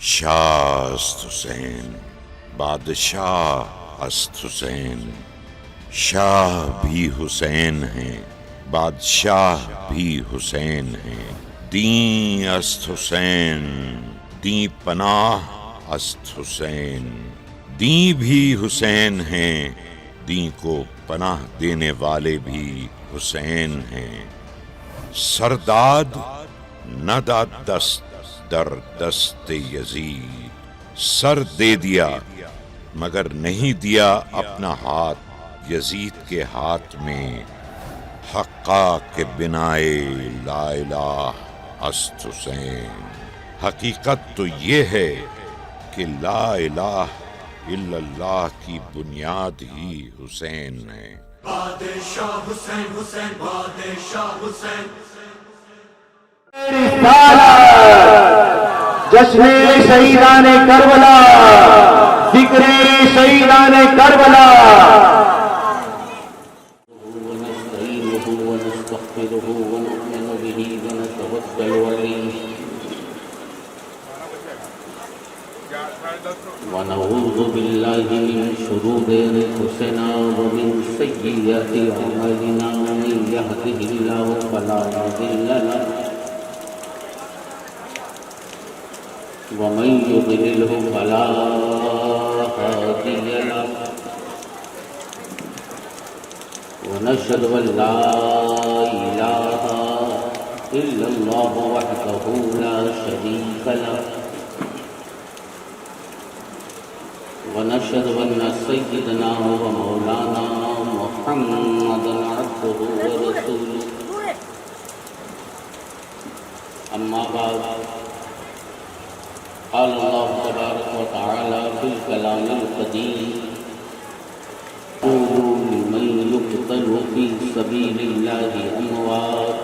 شاہ است حسین، بادشاہ است حسین، شاہ بھی حسین ہیں، بادشاہ بھی حسین ہیں۔ دین است حسین، دین پناہ است حسین، دین بھی حسین ہیں، دین کو پناہ دینے والے بھی حسین ہیں۔ سرداد نہ داد دست در دست یزید، سر دے دیا مگر نہیں دیا اپنا ہاتھ یزید کے ہاتھ میں۔ حقا کے بنائے لا الہ است حسین، حقیقت تو یہ ہے کہ لا الہ الا اللہ کی بنیاد ہی حسین ہے۔ بادشاہ حسین، حسین بادشاہ حسین۔ جشن شہیدان کربلا، ذکر شہیدان کربلا۔ ونستعينه ونستغفره ونؤمن به ونتوكل عليه ونعوذ بالله من شرور أنفسنا ومن سيئات أعمالنا، من يهده الله فلا مضل له ومن يضلله فلا هادي له، ونشهد أن لا إله إلا الله وحده لا شريك له، ونشهد أن سيدنا ومولانا محمدا عبده ورسوله. أما بعد، قال الله تبارك وتعالى في الكلام القديم: قولوا لمن يقتل في سبيل الله أموات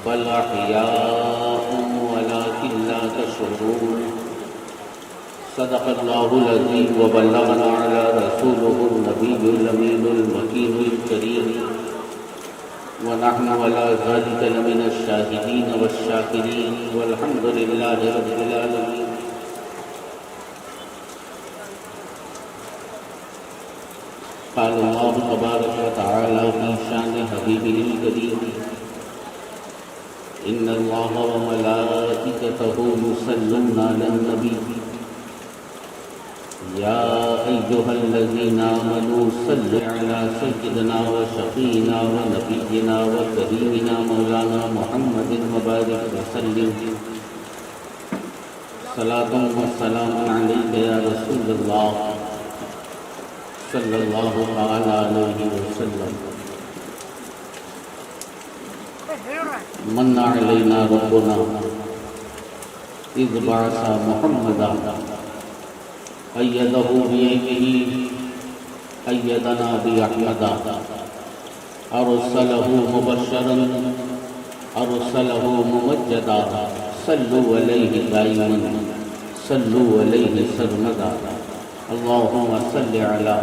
بل أحياء ولكن لا تشعرون. صدق الله العظيم وبلغنا على رسوله النبي الأمين المكين الكريم، ونحن على ذلك لمن الشاهدين والشاكرين، والحمد لله رب العالمين. قال الله تبارك وتعالى في شان حبيبه الكريم: إن الله وملائكته يصلون على النبي يا أيها الذين آمنوا صلوا على سيدنا وشفينا ونبينا وكريمنا مولانا محمد وبارك وسلم. صلاة وسلام عليك يا رسول الله صلى الله تعالى عليه وسلم. من علينا ربنا إذ بعث محمدا أيده بيده، أيدنا بأحمد، أرسله مبشرا أرسله ممجدا. صلوا عليه دائما، صلوا عليه سرمدا. اللهم صل على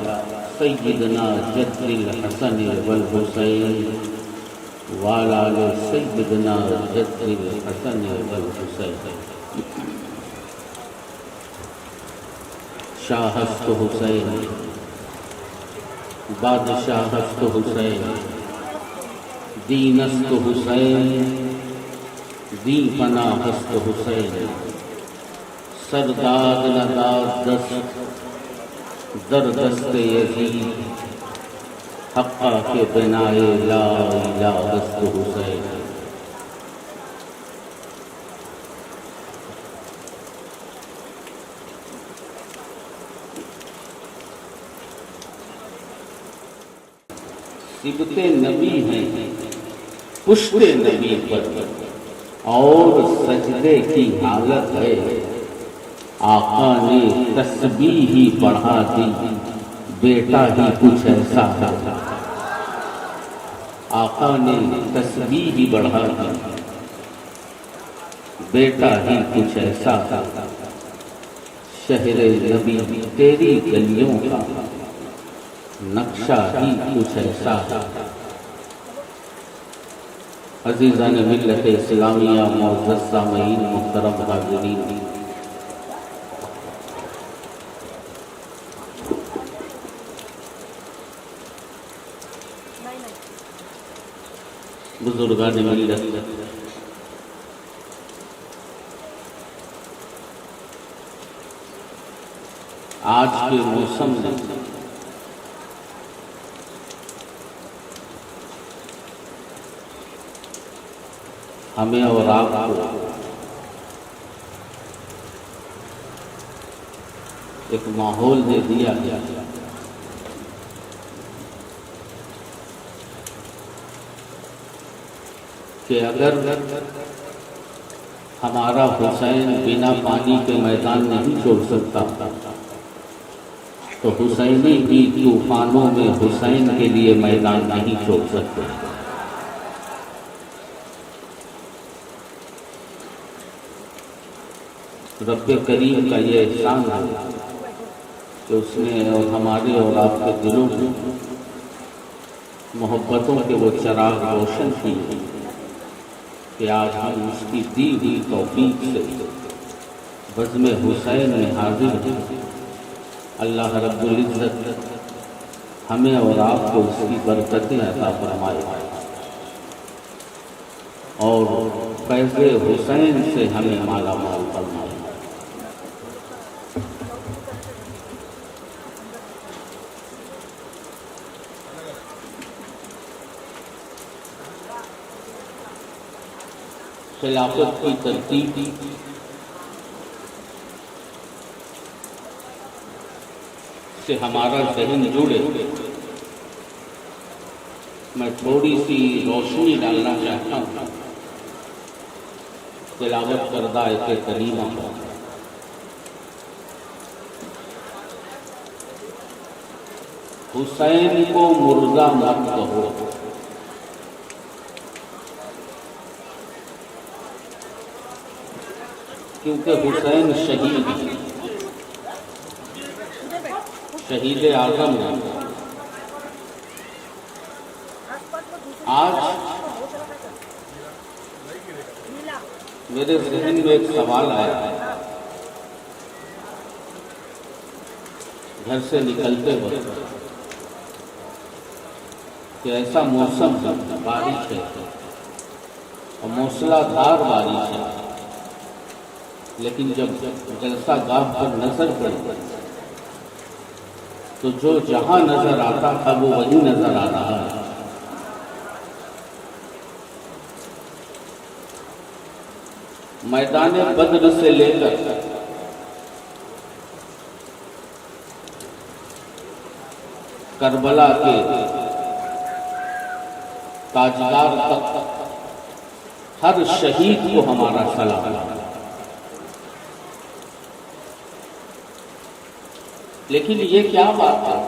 سيدنا جد الحسن والحسين وعلى آل سيدنا جد الحسن والحسين. شاہ است حسین، بادشاہ است حسین، دین است حسین، دین پناہ است حسین. سرداد نداد دست در دست یزید، حقا کے بنائے لا الہ است حسین. صبت نبی ہیں پشت نبی پر، اور سجدے کی حالت ہے آقا نے تسبیح ہی بڑھا دی، بیٹا ہی کچھ ایسا ہے. آقا نے تسبیح ہی بڑھا دی، بیٹا ہی کچھ ایسا ہے. شہر نبی تیری گلیوں کا نقشہ ہی کچھ ایسا ہے. عزیزان ملت اسلامیہ، معزز سامعین، محترم حاضرین، بزرگان ملت، آج کے موسم میں ہمیں اور آپ کو ایک ماحول دے دیا گیا کہ اگر ہمارا حسین بنا پانی کے میدان نہیں چھوڑ سکتا تو حسینی بھی طوفانوں میں حسین کے لیے میدان نہیں چھوڑ سکتے۔ رب کریم کا یہ احسان ہے کہ اس نے اور ہمارے اور آپ کے دلوں میں محبتوں کے وہ چراغ روشن کی کہ آج ہم اس کی دی ہوئی توفیق سے بزم حسین میں حاضر ہیں۔ اللہ رب العزت ہمیں اور آپ کو اس کی برکتیں عطا فرمائے اور فیض حسین سے ہمیں مالا مال فرمائے۔ خلافت کی ترتیب سے ہمارا ذہن جڑے، میں تھوڑی سی روشنی ڈالنا چاہتا ہوں تلاوت کردہ ایک کریمہ پر۔ حسین کو مردہ مت کہو، کیونکہ حسین شہید ہے، شہید اعظم ہے۔ آج میرے ذہن میں ایک سوال آیا گھر سے نکلتے وقت کہ ایسا موسم ہے، بارش ہے اور موسلا دھار بارش ہے، لیکن جب جلسہ گاہ پر نظر پڑی تو جو جہاں نظر آتا تھا وہ وہی نظر آ رہا ہے۔ میدان بدر سے لے کر کربلا کے تاجدار تک ہر شہید کو ہمارا سلام ہے۔ لیکن یہ کیا بات ہے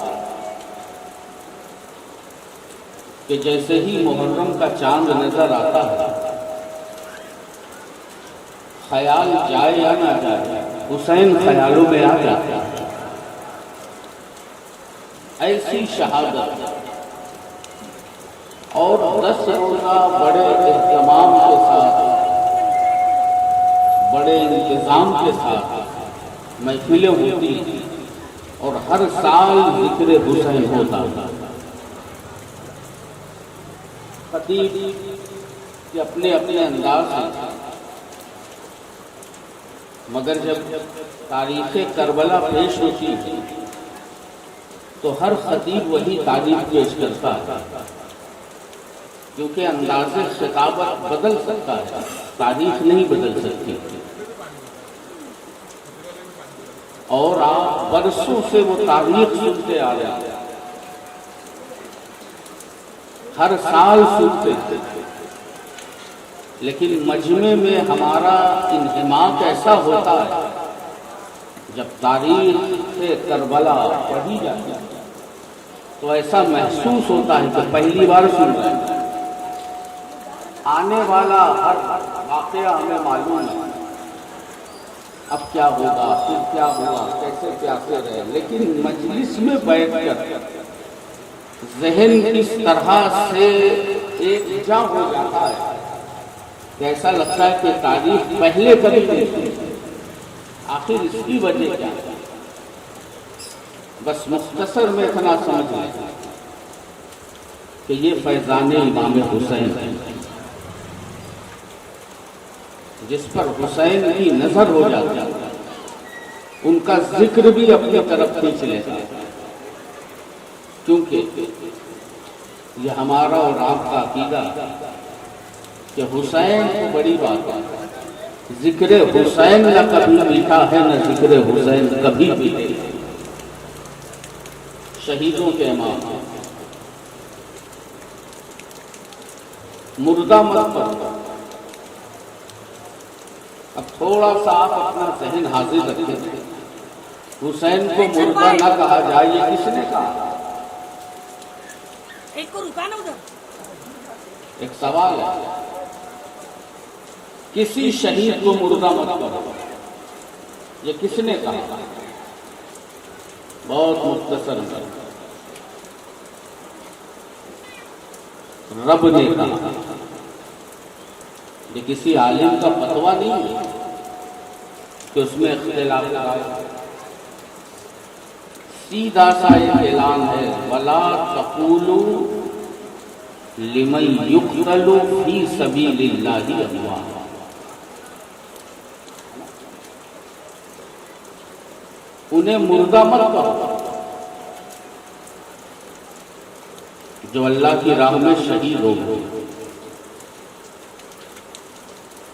کہ جیسے ہی محرم کا چاند نظر آتا ہے، خیال جائے یا نہ جائے حسین خیالوں میں آ جاتا ہے۔ ایسی شہادت اور 10 روزہ بڑے اہتمام کے ساتھ، بڑے انتظام کے ساتھ محفلیں ہوتی ہیں اور ہر سال ذکر حسین ہوتا ہے۔ خطیب کے اپنے اپنے انداز ہیں، مگر جب تاریخ کربلا پیش ہوتی ہے تو ہر خطیب وہی تعریف پیش کرتا ہے، کیونکہ انداز خطابت بدل سکتا ہے، تاریخ نہیں بدل سکتی۔ اور آپ برسوں سے وہ تاریخ سنتے آ رہے ہیں، ہر سال سنتے تھے، لیکن مجمع میں ہمارا انہماک ایسا ہوتا ہے جب تاریخ سے کربلا پڑھی جاتی ہے تو ایسا محسوس ہوتا ہے کہ پہلی بار سن رہے ہیں۔ آنے والا ہر واقعہ ہمیں معلوم ہے، اب کیا ہوگا، پھر کیا ہوا، کیسے پیاسے رہے، لیکن مجلس میں بیٹھ کر ذہن اس طرح سے ایک جا ہو جاتا ہے کہ ایسا لگتا ہے کہ تاریخ پہلے کبھی نہیں تھی. آخر اس کی وجہ کیا ہے؟ بس مختصر میں اتنا سمجھ لیں کہ یہ فیضان امام حسین ہے، جس پر حسین کی نظر ہو جاتی ہے ان کا ذکر بھی اپنی طرف کھینچ لیتا ہے. کیونکہ یہ ہمارا اور آپ کا عقیدہ کہ حسین کو بڑی بات ہے. ذکر حسین نہ کبھی میٹھا ہے، نہ ذکر حسین کبھی بھی نہیں. شہیدوں کے امام مردہ مت پر اب تھوڑا سا آپ اپنا ذہن حاضر رکھیں. حسین کو مردہ نہ کہا جائے یہ کس نے کہا؟ ایک کو رکانا ادھر. ایک سوال ہے، کسی شہید کو مردہ مت کرو یہ کس نے کہا؟ بہت مختصر ہے، رب نے کہا. یہ کسی عالم کا فتویٰ نہیں ہے کہ اس میں اختلاف ہے. سیدھا سا ایک اعلان ہے، وَلَا تَقُولُوا لِمَنْ يُقْتَلُ فِي سَبِيلِ اللَّهِ أَمْوَاتٌ. انہیں مردہ مت کرو جو اللہ کی راہ میں شہید ہو گئے.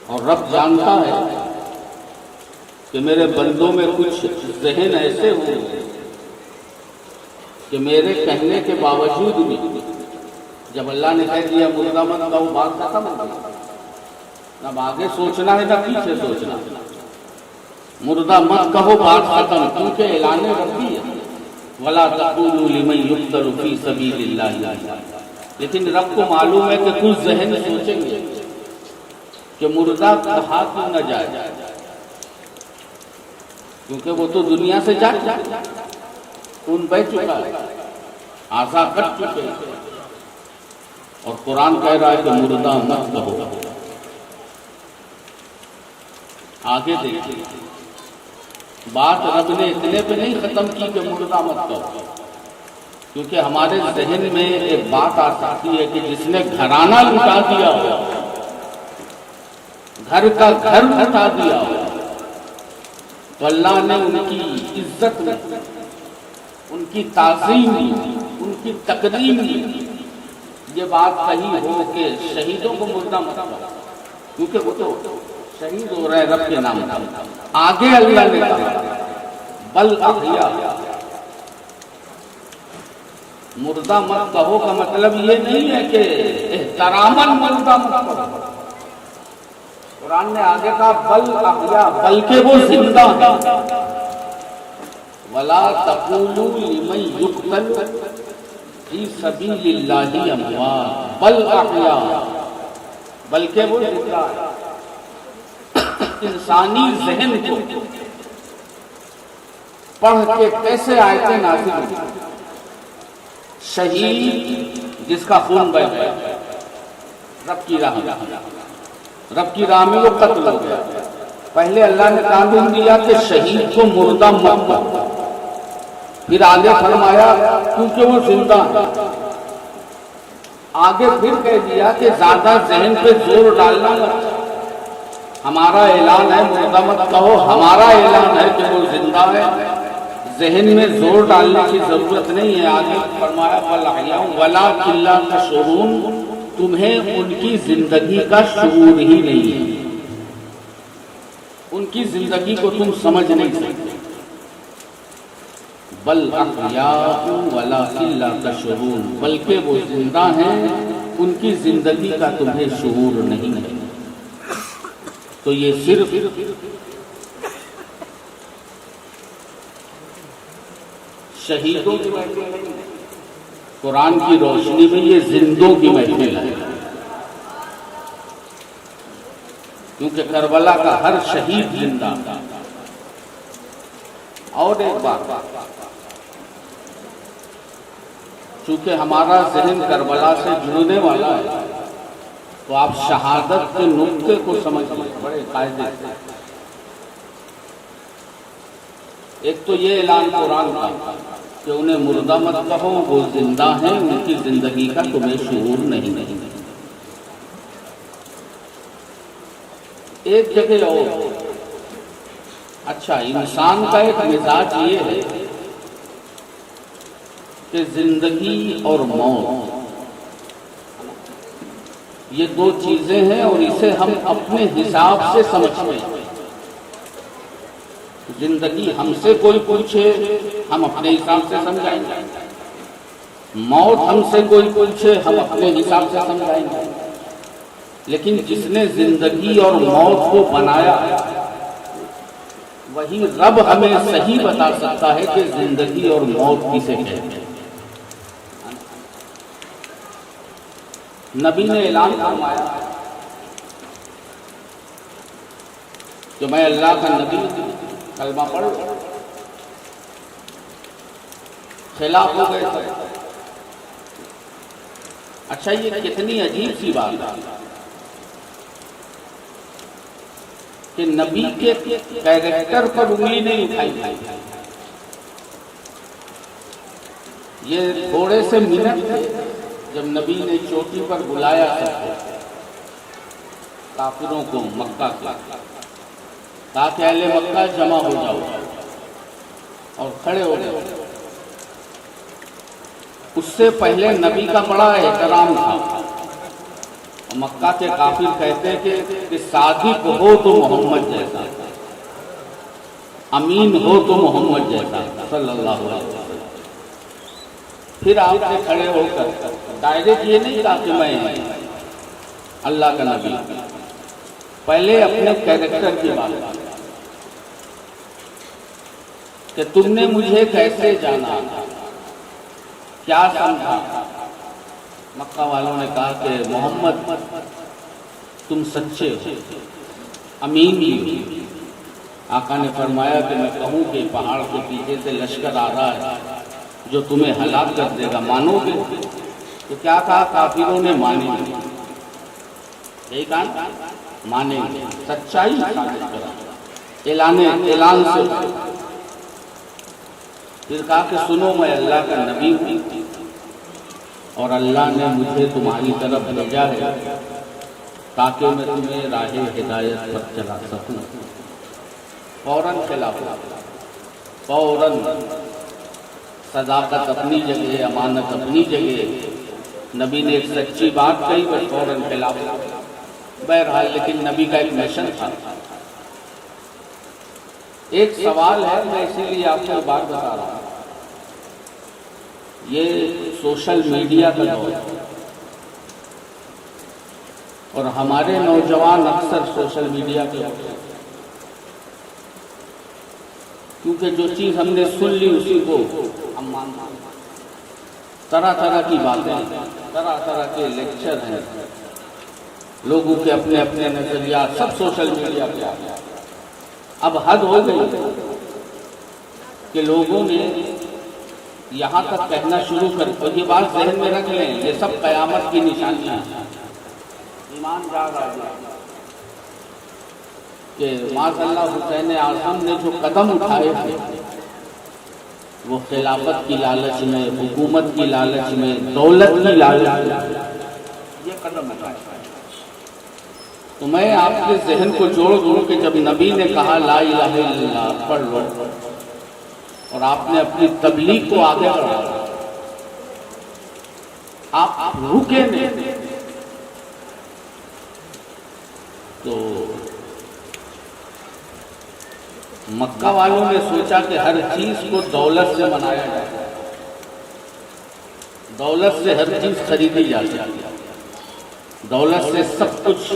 اور رب جانتا ہے کہ میرے بندوں میں کچھ ذہن ایسے ہوئے کہ میرے کہنے کے باوجود بھی جب اللہ نے کہہ دیا مردہ مت کا وہ بات ختم ہو گئی. اب آگے سوچنا ہے نہ پیچھے سوچنا. مردہ مت کہو بات ختم، کیونکہ اعلان ربی ہے وَلَا تَقُولُوا لِمَنْ يُقْتَلُ فِي سَبِيلِ اللَّهِ. لیکن رب کو معلوم ہے کہ کچھ ذہن سوچیں گے کہ مردہ کہا کیوں نہ جائے، کیونکہ وہ تو دنیا سے جا خون بہ چکا ہے، آزا کٹ چکے ہیں. اور قرآن کہہ رہا ہے کہ مردہ مت کہو. آگے دیکھیں، بات رب نے اتنے پہ نہیں ختم کی کہ مردہ مت کہو، کیونکہ ہمارے ذہن میں ایک بات آ سکتی ہے کہ جس نے گھرانہ لٹا دیا ہو، گھر کا گھر لٹا دیا ہو، تو اللہ نے ان کی عزت میں، ان کی تعظیم میں، ان کی تقدیم میں یہ بات کہی ہو کہ شہیدوں کو مردہ مت کرو، کیونکہ وہ تو شہید ہو رہے رب کے نام پر. آگے اللہ نے کہا بل احیا. مردہ مت کہو کا مطلب یہ نہیں ہے کہ احتراماً مردہ مت کہو. قرآن نے آگے کہا بل احیا، بلکہ وہ زندہ ہیں. وَلَا تَقُولُوا لِمَنْ يُقْتَلُ فِي سَبِيلِ اللَّهِ أَمْوَاتٌ بَلْ أَحْيَاءٌ، بلکہ وہ زندہ ہے. انسانی ذہن کو پڑھ کے کیسے آیتیں نازل ہوئی. شہید جس کا خون بہہ گیا رب کی راہ میں، رب کی راہ میں وہ قتل ہو گیا. پہلے اللہ نے قانون دیا کہ شہید کو مردہ مت کرو، پھر آگے فرمایا کیونکہ وہ زندہ ہے. آگے پھر کہہ دیا کہ زیادہ ذہن پہ زور ڈالنا مت. ہمارا اعلان ہے مردہ مت کہو، ہمارا اعلان ہے کہ وہ زندہ ہے. ذہن میں زور ڈالنے کی ضرورت نہیں ہے. آگے فرمایا وَلَٰكِن لَّا تَشْعُرُونَ، تمہیں ان کی زندگی کا شعور ہی نہیں ہے، ان کی زندگی کو تم سمجھ نہیں سکتے. بل احیاء وَلَٰكِن لَّا تَشْعُرُونَ، بلکہ وہ زندہ ہیں، ان کی زندگی کا تمہیں شعور نہیں ہے. تو یہ صرف شہیدوں کی محفل نہیں، قرآن کی روشنی میں یہ زندوں کی محفل ہے. کیونکہ کربلا کا ہر شہید زندہ. اور ایک بات، چونکہ ہمارا ذہن کربلا سے جڑنے والا ہے تو آپ شہادت کے نقطے کو سمجھیں بڑے قاعدے سے۔ ایک تو یہ اعلان قرآن کا کہ انہیں مردہ مت کہو، وہ زندہ ہیں، ان کی زندگی کا تمہیں شعور نہیں۔ ایک جگہ اور اچھا، انسان کا ایک مزاج یہ ہے کہ زندگی اور موت یہ دو چیزیں ہیں اور اسے ہم اپنے حساب سے سمجھتے ہیں۔ زندگی ہم سے کوئی پوچھے ہم اپنے حساب سے سمجھائیں گے، موت ہم سے کوئی پوچھے ہم اپنے حساب سے سمجھائیں گے، لیکن جس نے زندگی اور موت کو بنایا وہی رب ہمیں صحیح بتا سکتا ہے کہ زندگی اور موت کسے کہتے ہیں۔ نبی نے اعلان فرمایا کہ میں اللہ کا نبی، کلمہ پڑھ خلاف ہو گئے تھے۔ اچھا، یہ کتنی عجیب سی بات ہے کہ نبی کے کیریکٹر پر انگلی نہیں اٹھائی گئی۔ یہ تھوڑے سے منٹ تھے جب نبی نے چوٹی پر بلایا کافروں کو مکہ کے، کہا کہ اہل مکہ جمع ہو جاؤ، اور کھڑے ہو گئے۔ اس سے پہلے نبی کا بڑا احترام تھا۔ مکہ کے کافر کہتے کہ صادق ہو تو محمد جیسا، امین ہو تو محمد جیسا صلی اللہ علیہ وسلم۔ پھر آپ نے کھڑے ہو کر ڈائریکٹ یہ نہیں کہا کہ میں اللہ کا نبی، پہلے اپنے کیریکٹر کی بات کہ تم نے مجھے کیسے جانا، کیا سمجھا۔ مکہ والوں نے کہا کہ محمد تم سچے ہو، امین بھی ہو۔ آقا نے فرمایا کہ میں کہوں کہ پہاڑ کے پیچھے سے لشکر آ رہا ہے جو تمہیں ہلاک کر دے گا، مانو گے؟ تو کیا کہا؟ کافروں نے مانیں گے۔ یہی کہا مانیں گے، سچائی اعلان سے۔ پھر کہا کہ سنو، میں اللہ کا نبی ہوں اور اللہ نے مجھے تمہاری طرف بھیجا ہے تاکہ میں تمہیں راہ ہدایت پر چلا سکوں۔ فوراً خلاف، فوراً صداقت اپنی جگہ، امانت اپنی جگہ، نبی نے ایک سچی بات کہی بس فوراً خلاف۔ بہرحال لیکن نبی کا ایک مشن تھا۔ ایک سوال ہے، میں اسی لیے آپ کو بات بتا رہا ہوں، یہ سوشل میڈیا کا دور ہے اور ہمارے نوجوان اکثر سوشل میڈیا کے ہوتے ہیں، کیونکہ جو چیز ہم نے سن لی اسی کو ہم مانتے ہیں۔ طرح طرح کی باتیں، طرح طرح کے لیکچر ہیں، لوگوں کے اپنے اپنے نظریات، سب سوشل میڈیا پہ آ گیا۔ اب حد ہو گئی کہ لوگوں نے یہاں تک کہنا شروع کر دیا، یہ بات ذہن میں رکھ لیں، یہ سب قیامت کی نشانیاں ہیں۔ ایمان جاگ آ گیا کہ معاذ اللہ حسین اعظم نے جو قدم اٹھائے تھے وہ خلافت کی لالچ میں، حکومت کی لالچ میں، دولت کی لالچ میں یہ قدم اٹھائے۔ تو میں آپ کے ذہن کو جوڑ دوں کہ جب نبی نے کہا لا الہ الا اللہ پڑھ لو اور آپ نے اپنی تبلیغ کو آگے بڑھایا، آپ رکے نہیں، تو مکہ والوں نے سوچا کہ ہر چیز کو دولت سے منایا جائے، دولت سے ہر چیز خریدی جاتی ہے، دولت سے سب کچھ،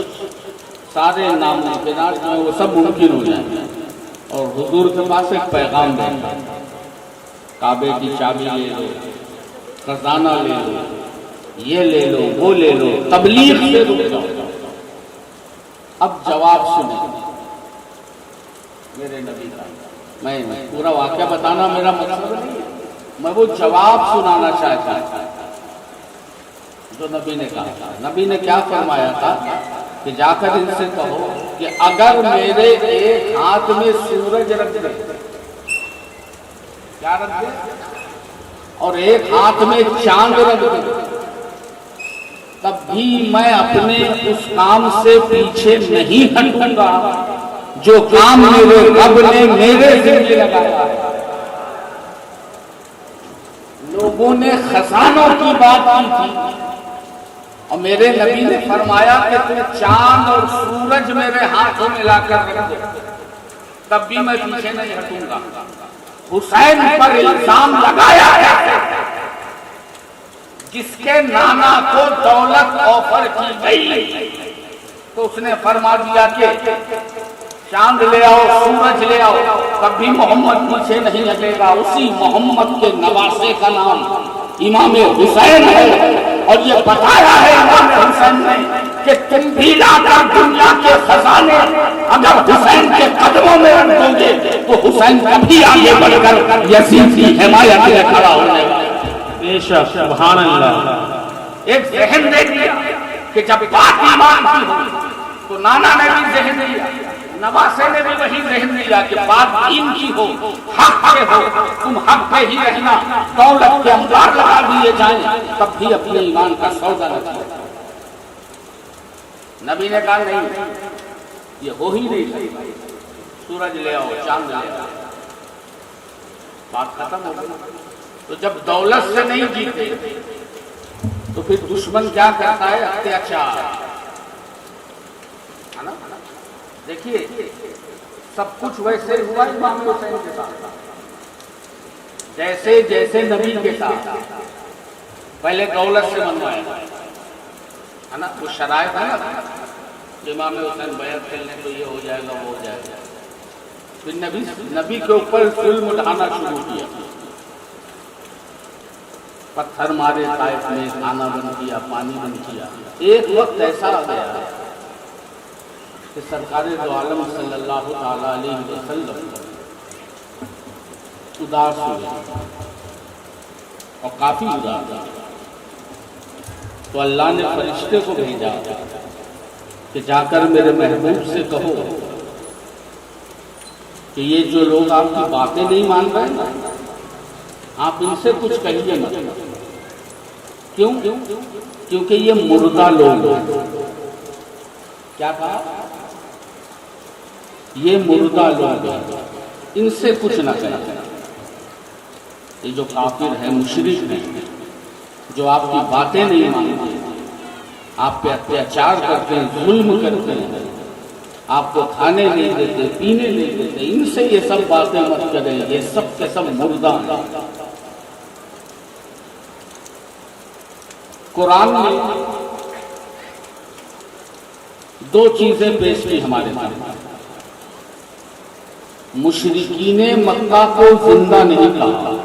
سارے ناممکنات جو ہیں وہ سب ممکن ہو جائیں گے۔ اور حضور کے پاس ایک پیغام دیں گے، کعبے کی چابی لے لو، خزانہ لے لو، یہ لے لو، وہ لے لو، تبلیغ سے رک جاؤ۔ اب جواب سنیں میرے نبی کا، میں پورا واقعہ بتانا میرا مقصد نہیں ہے، میں وہ جواب سنانا چاہتا ہوں جو نبی نے کہا تھا. نبی نے کیا فرمایا تھا کہ جا کر ان سے کہو کہ اگر میرے ایک ہاتھ میں سورج رکھ دے، کیا رکھ دے، اور ایک ہاتھ میں چاند رکھ دے، تب بھی میں اپنے اس کام سے پیچھے نہیں ہٹوں گا جو کام میرے رب نے میرے ذمہ لگایا ہے. لوگوں نے خزانوں کی بات کی تھی اور میرے نبی نے فرمایا کہ تم چاند اور سورج میرے ہاتھوں میں لا کر رکھ دو، تب بھی میں پیچھے نہیں ہٹوں گا. حسین پر الزام لگایا ہے جس کے نانا کو دولت آفر کی گئی تو اس نے فرما دیا کہ چاند لے آؤ، سورج لے آؤ، تب بھی محمد پیچھے نہیں ہٹے گا. اسی محمد کے نواسے کا نام امام حسین ہے، اور یہ بتایا ہے امام حسین نے کہ تم بھی لا کر دنیا کے خزانے اگر حسین کے قدموں میں رکھ دو گے تو حسین کبھی آگے بڑھ کر یزید کی حمایت میں کھڑا ہونے گا. بے شک، سبحان اللہ. ایک ذہن دیکھ لیا کہ جب بات ایمان کی ہو تو نانا نے بھی ذہن دیا، نواسے نے بھی وہی ذہن دیا کہ بات دین کی ہو، حق پہ ہو، تم حق پہ ہی رہنا، دولت کے انبار لگا دیے جائیں تب بھی اپنے ایمان کا سودا رکھنا. نبی نے کہا نہیں، یہ ہو ہی نہیں سکتا، سورج لے آؤ، چاند لے آؤ. بات ختم ہو گئی. تو جب دولت سے نہیں جیتے تو پھر دشمن کیا کرتا ہے؟ اتیاچار. دیکھیے سب کچھ ویسے ہوا امام حسین کے ساتھ، جیسے جیسے نبی کے ساتھ. پہلے دولت سے منوایا ہے نا، وہ شرائط ہے نا، امام حسین بیعت کر لیں تو یہ ہو جائے گا، وہ ہو جائے گا. پھر نبی کے اوپر ظلم اٹھانا شروع کیا، پتھر مارے طائف میں، کھانا بند کیا، پانی بند کیا. ایک وقت ایسا آ گیا کہ سرکار دو عالم صلی اللہ تعالی علیہ وسلم اداس ہوئے اور کافی اداس ہوئے. تو اللہ نے فرشتے کو بھیجا کہ جا کر میرے محبوب سے کہو کہ یہ جو لوگ آپ کی باتیں نہیں مان رہے نا، آپ ان سے کچھ کہیے مت. کیوں؟ کیونکہ یہ مردہ لوگ ہیں. کیا کہا؟ یہ مردہ لوگ ہیں، ان سے کچھ نہ کہیں. یہ جو کافر ہیں، مشرک ہیں، جو آپ کی باتیں نہیں مانتے، آپ پہ اتیاچار کرتے ہیں، ظلم کرتے ہیں، آپ کو کھانے نہیں دیتے، پینے نہیں دیتے، ان سے یہ سب باتیں مت کریں، یہ سب کے سب مردہ ہیں. قرآن میں دو چیزیں پیش کی ہمارے سامنے. مشرکین مکہ کو زندہ نہیں کہا،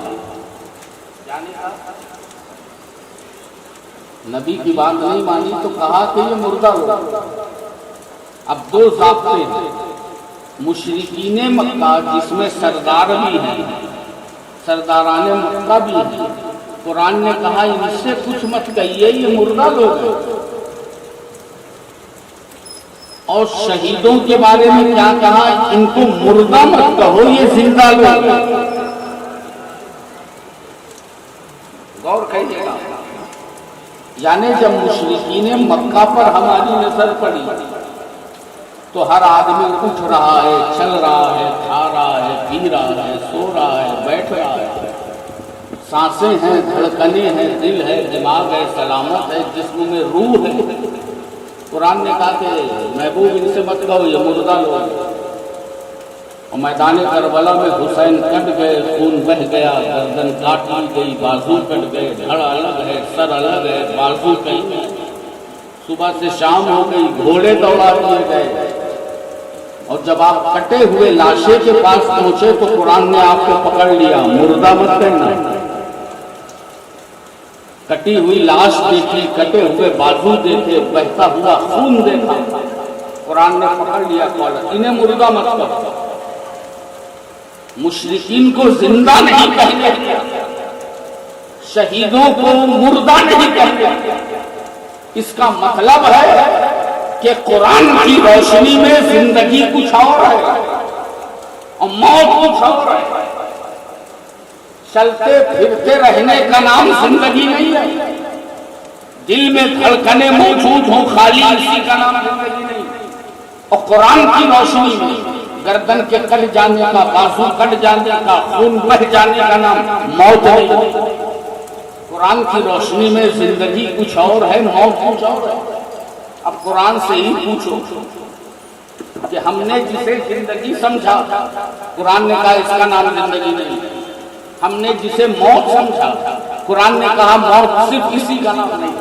نبی کی بات نہیں مانی تو کہا کہ یہ مردہ لوگ. اب دو ضابطے ہیں. مشرکین مکہ جس میں سردار بھی ہیں، سرداران مکہ بھی ہیں، قرآن نے کہا ان سے کچھ مت کہیے، یہ مردہ لوگ ہیں. اور شہیدوں کے بارے میں کیا کہا؟ ان کو مردہ مت کہو، یہ زندہ لوگ ہیں. غور کیجیے گا. یعنی جب مشرکین مکہ پر ہماری نظر پڑی تو ہر آدمی اٹھ رہا ہے، چل رہا ہے، کھا رہا ہے، پی رہا ہے، سو رہا ہے، بیٹھ رہا ہے، سانسیں ہیں، دھڑکنیں ہیں، دل ہے، دماغ ہے، سلامت ہے، جسم میں روح ہے. قرآن نے کہا کہ محبوب ان سے مت کہو، یہ مردہ لوگ. اور میدان کربلا میں حسین کٹ گئے، خون بہہ گیا، گردن کاٹ لی گئی، بازو کٹ گئے، دھڑ الگ ہے، سر الگ ہے، بازو کہیں. صبح سے شام ہو گئی، گھوڑے دوڑا دیے گئے. اور جب آپ کٹے ہوئے لاشے کے پاس پہنچے تو قرآن نے آپ کو پکڑ لیا، مردہ مت کہنا. کٹی ہوئی لاش دیکھی، کٹے ہوئے بازو دیکھے، بہتا ہوا خون دیکھا، قرآن نے پکڑ لیا، انہیں مردہ مت کہو. مشرکین کو زندہ نہیں کہتے، شہیدوں کو مردہ نہیں کہتے. اس کا مطلب ہے کہ قرآن کی روشنی میں زندگی کچھ اور ہے اور موت کچھ اور ہے. چلتے پھرتے رہنے کا نام زندگی نہیں ہے. دل میں دھڑکنیں موجود ہوں خالی اسی کا نام زندگی نہیں. اور قرآن کی روشنی میں گردن کے کٹ جانے کا، بازو کٹ جانے کا، خون بہ جانے کا نام موت نہیں. قرآن کی روشنی میں زندگی کچھ اور ہے، موت کچھ اور ہے. اب قرآن سے ہی پوچھو کہ ہم نے جسے زندگی سمجھا، قرآن نے کہا اس کا نام زندگی نہیں. ہم نے جسے موت سمجھا، قرآن نے کہا موت صرف اسی کا نام نہیں.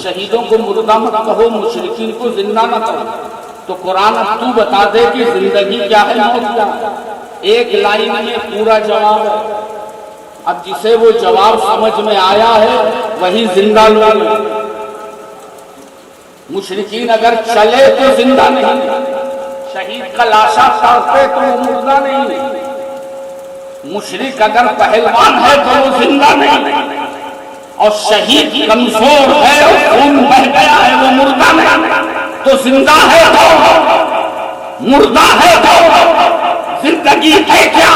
شہیدوں کو مردہ مت کہو، مشرکین کو زندہ نہ کہو. تو قرآن اب تو بتا دے کہ زندگی کیا ہے، موت کیا ہے. ایک لائن میں پورا جواب ہے. اب جسے وہ جواب سمجھ میں آیا ہے وہی زندہ لوگ. مشرکین اگر چلے تو زندہ نہیں، شہید کا لاشا تڑپے تو وہ مردہ نہیں. مشرک اگر پہلوان ہے تو وہ زندہ نہیں، اور شہید کمزور ہے اور خون بہ گیا ہے وہ مردہ نہیں. تو زندہ ہے تو مردہ ہے تو زندگی ہے کیا،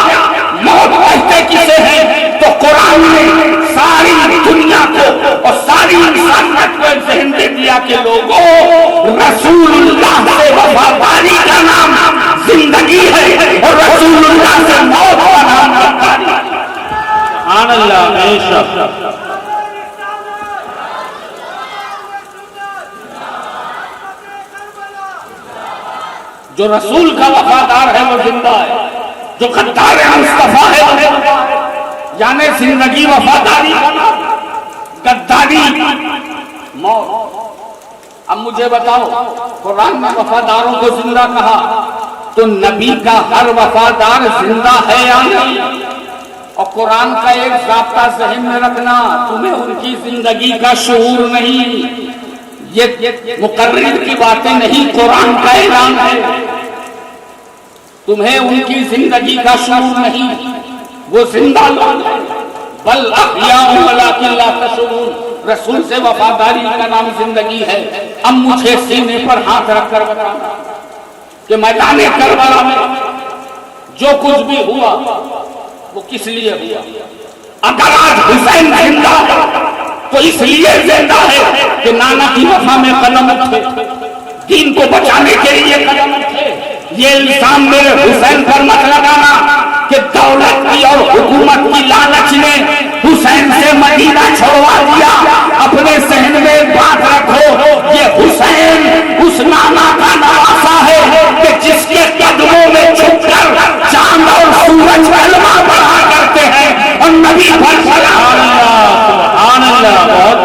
موت کہتے کسے ہے؟ تو قرآن نے ساری دنیا کو اور ساری انسانیت کو ذہن دے دیا کہ لوگوں، رسول اللہ سے وفاداری کا نام زندگی ہے اور رسول اللہ سے موت کا نام غداری ہے. سبحان اللہ. بے شک جو رسول کا وفادار ہے وہ زندہ ہے، جو غدار مصطفیٰ ہے وہ زندہ ہے. یعنی زندگی وفاداری کا نام، غداری موت. اب مجھے بتاؤ، قرآن میں وفاداروں کو زندہ کہا تو نبی کا ہر وفادار زندہ ہے یا نہیں؟ اور قرآن کا ایک ضابطہ ذہن میں رکھنا، تمہیں ان کی زندگی کا شعور نہیں. یہ مقرر کی باتیں نہیں، قرآن کا اعلان ہے. تمہیں ان کی زندگی کا شعور نہیں، وہ زندہ لوگ ہیں. بل احیاء ولکن لا تشعرون. رسول سے وفاداری کا نام زندگی ہے. اب مجھے سینے پر ہاتھ رکھ کر بتانا کہ میدان کربلا میں جو کچھ بھی ہوا وہ کس لیے ہوا. اگر آج حسین زندہ ہے تو اس لیے زندہ ہے کہ نانا کی وفا میں قدم اٹھے، دین کو بچانے کے لیے قدم اٹھے. یہ الزام میرے حسین پر مت لگانا کہ دولت کی اور حکومت کی لالچ نے حسین سے مدینہ چھوڑوا دیا. اپنے ذہن میں بات رکھو، یہ حسین اس نانا کا نواسا ہے کہ جس کے قدموں میں چھپ کر چاند اور سورج کلمہ پڑھا کرتے ہیں اور نبی پر سلام. سبحان اللہ. بہت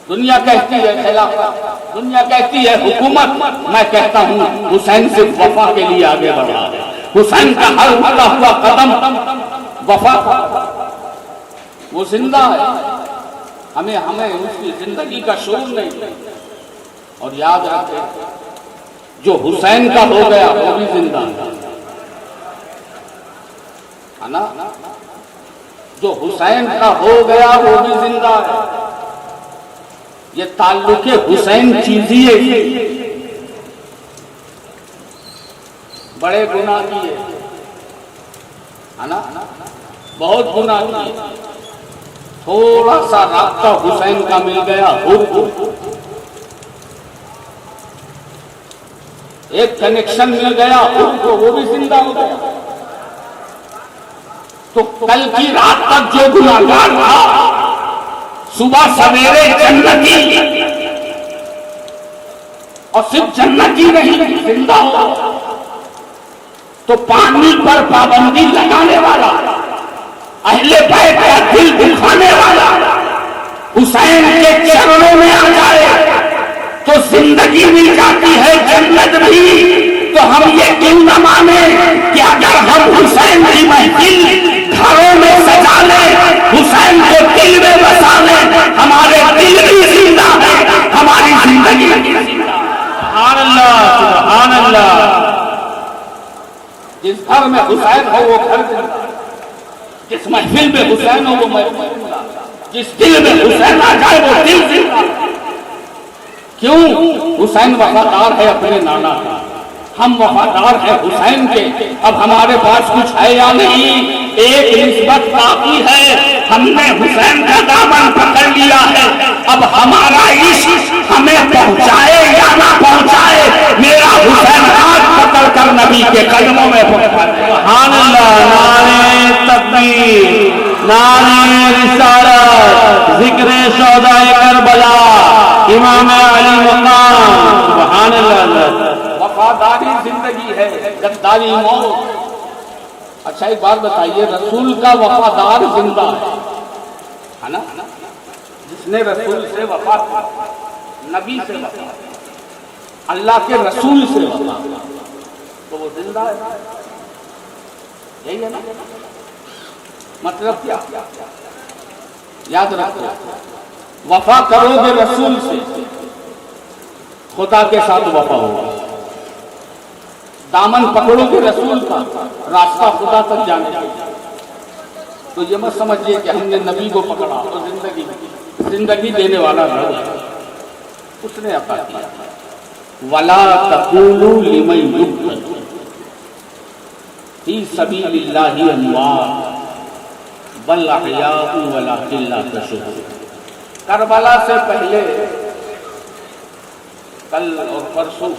دنیا کہتی ہے خلافت، دنیا کہتی ہے حکومت. میں کہتا ہوں حسین صرف وفا کے لیے آگے بڑھا. حسین کا ہر اٹھا ہوا قدم وفا تھا. وہ زندہ ہے. ہمیں اس کی زندگی کا شعور نہیں. اور یاد رکھے، جو حسین کا ہو گیا وہ بھی زندہ ہے نا. جو حسین کا ہو گیا وہ بھی زندہ ہے. یہ تعلق حسین چیزیے بڑے گناہ کیے ہے نا، بہت گناہ کیے. تھوڑا سا رابطہ حسین کا مل گیا، ایک کنیکشن مل گیا وہ بھی زندہ ہو گیا. تو کل کی رات تک جو گناہگار تھا صبح سویرے جنتی، اور صرف جنتی نہیں زندہ ہو. تو پانی پر پابندی لگانے والا، اہل بیت کا دل دکھانے والا حسین کے چرنوں میں آ جائے تو زندگی مل جاتی ہے، جنت بھی. تو ہم یہ کیوں نہ مانیں کہ اگر ہم حسین کی محفل گھروں میں سجا لیں، حسین کو دل میں بسا لیں، ہمارے دل بھی زندہ ہے، ہماری زندگی بھی زندہ ہے. سبحان اللہ. سبحان اللہ. جس گھر میں حسین ہو وہ گھر زندہ، جس محفل میں حسین ہو وہ محفل زندہ. جس دل میں حسین آ جائے وہ دل زندہ۔ کیوں؟ حسین وفادار ہے اپنے نانا کا، ہم وفادار ہیں حسین کے۔ اب ہمارے پاس کچھ ہے یا نہیں، ایک نسبت باقی ہے، ہم نے حسین کا دامن پکڑ لیا ہے۔ اب ہمارا عشق ہمیں پہنچائے یا نہ پہنچائے، میرا حسین ہاتھ پکڑ کر نبی کے قدموں میں پہنچا دے۔ سبحان اللہ، نعرہ تکبیر، نعرہ رسالت، ذکر شہدائے کربلا، امام علی مقام، سبحان اللہ۔ وفاداری زندگی ہے، غداری موت۔ اچھا ایک بات بتائیے، رسول کا وفادار زندہ ہے نا؟ جس نے رسول سے وفا کی، نبی سے وفا، اللہ کے رسول سے وفا، تو وہ زندہ ہے، یہی ہے نا؟ مطلب کیا؟ یاد رکھو، وفا کرو گے رسول سے، خدا کے ساتھ وفا ہوگا۔ دامن پکڑو گے رسول کا، راستہ خدا تک جانے کا۔ تو یہ مت سمجھیے کہ ہم نے نبی کو پکڑا تو زندگی دینے والا رب اس نے عطا کیا۔ وَلَا تَقُولُوا لِمَن يُقْتَلُ فِي سَبِيلِ اللَّهِ أَمْوَاتٌ بَلْ أَحْيَاءٌ وَلَٰكِن لَّا تَشْعُرُونَ۔ کربلا سے پہلے کل اور پرسوں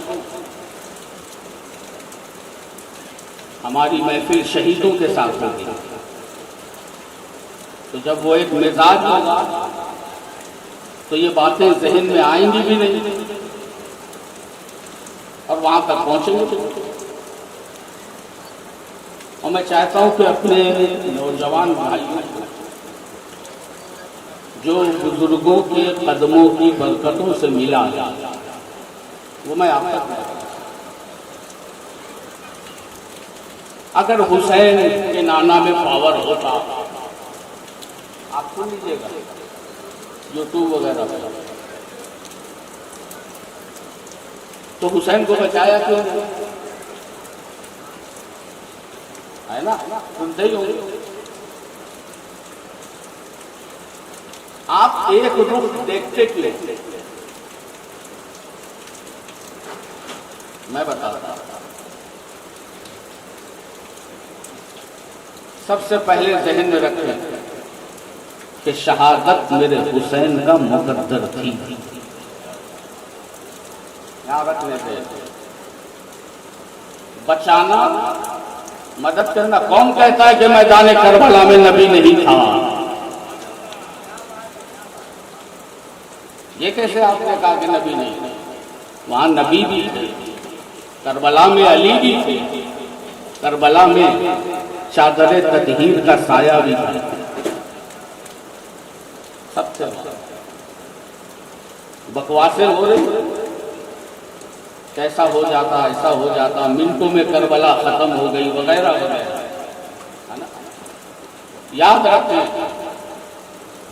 ہماری محفل شہیدوں کے ساتھ ہوگی، تو جب وہ ایک مزاج ہوگا تو یہ باتیں ذہن میں آئیں گی بھی نہیں اور وہاں تک پہنچیں گے۔ اور میں چاہتا ہوں کہ اپنے نوجوان بھائیوں جو بزرگوں کے قدموں کی برکتوں سے ملا وہ میں آپ تک کہتا ہوں۔ اگر حسین کے نانا میں پاور ہوتا، آپ سن لیجیے گا یوٹیوب وغیرہ پہ، تو حسین کو بچایا کیوں ہے نا؟ سنتے ہی ہوں گے آپ۔ ایک رخ دیکھتے کیوں؟ میں بتاتا ہوں۔ سب سے پہلے ذہن میں رکھیں کہ شہادت میرے حسین کا مقدر تھی۔ یہاں رکھنے سے بچانا، مدد کرنا۔ کون کہتا ہے کہ میدان کربلا میں نبی نہیں تھا؟ یہ کیسے آپ نے کہا کہ نبی نہیں تھا؟ وہاں نبی بھی تھے، کربلا میں علی بھی تھے، کربلا میں چادر تطہیر کا سایہ بھی تھا۔ سب سے بکواسیں ہو رہی، کیسا ہو جاتا، ایسا ہو جاتا، منٹوں میں کربلا ختم ہو گئی وغیرہ وغیرہ، ہے نا؟ یاد رکھیں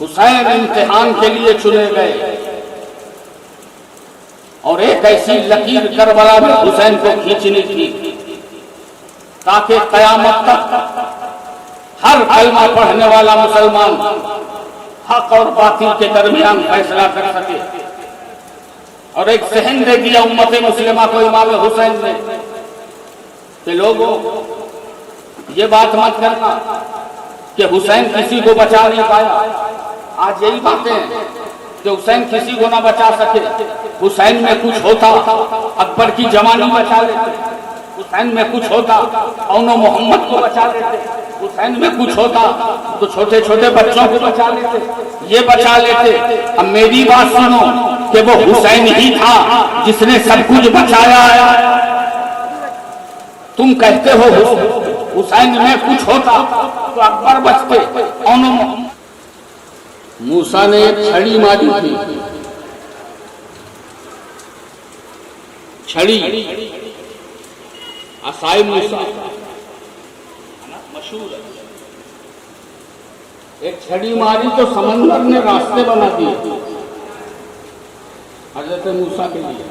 حسین امتحان کے لیے چنے گئے اور ایک ایسی لکیر کربلا میں حسین کو کھینچنی تھی تاکہ قیامت تک ہر کلمہ پڑھنے والا مسلمان حق اور باطل کے درمیان فیصلہ کر سکے۔ اور ایک ذہن دے دیا امت مسلمہ کو امام حسین نے کہ لوگوں یہ بات مت کرنا کہ حسین کسی کو بچا نہیں پایا۔ آج یہی باتیں ہیں کہ حسین کسی کو نہ بچا سکے۔ حسین میں کچھ ہوتا اکبر کی جوانی بچا لیتے، حسین میں کچھ ہوتا اون و محمد کو بچا لیتے، حسین میں کچھ ہوتا تو چھوٹے چھوٹے بچوں کو بچا لیتے، یہ بچا لیتے۔ اب میری بات سنو کہ وہ حسین ہی تھا جس نے سب کچھ بچایا ہے۔ تم کہتے ہو حسین میں کچھ ہوتا تو اکبر بچتے، اون و محمد۔ موسیٰ نے ایک چھڑی ماری تھی، چھڑی عصائے موسیٰ مشہور ہے۔ ایک چھڑی ماری تو سمندر نے راستے بنا دیے حضرت موسیٰ کے لیے۔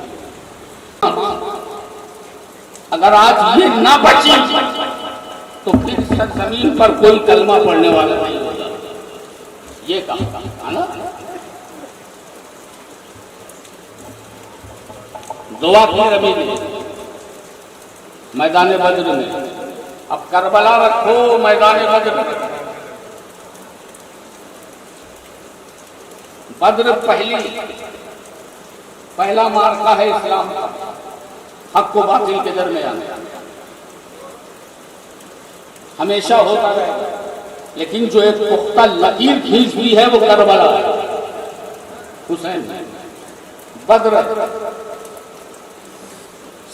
اگر آج یہ نہ بچی تو پھر سرزمین پر کوئی کلمہ پڑھنے والا نہیں ہوگا۔ یہ کہا ہے نا، دعا کی ربی نے میدان بدر میں. اب کربلا رکھو میدان بدر. بدر پہلا معرکہ ہے اسلام کا، حق و باطل کے درمیان. ہمیشہ ہوتا ہے، لیکن جو ایک پختہ لکیر کھینچ دی ہے وہ کربلا ہے، حسین. بدر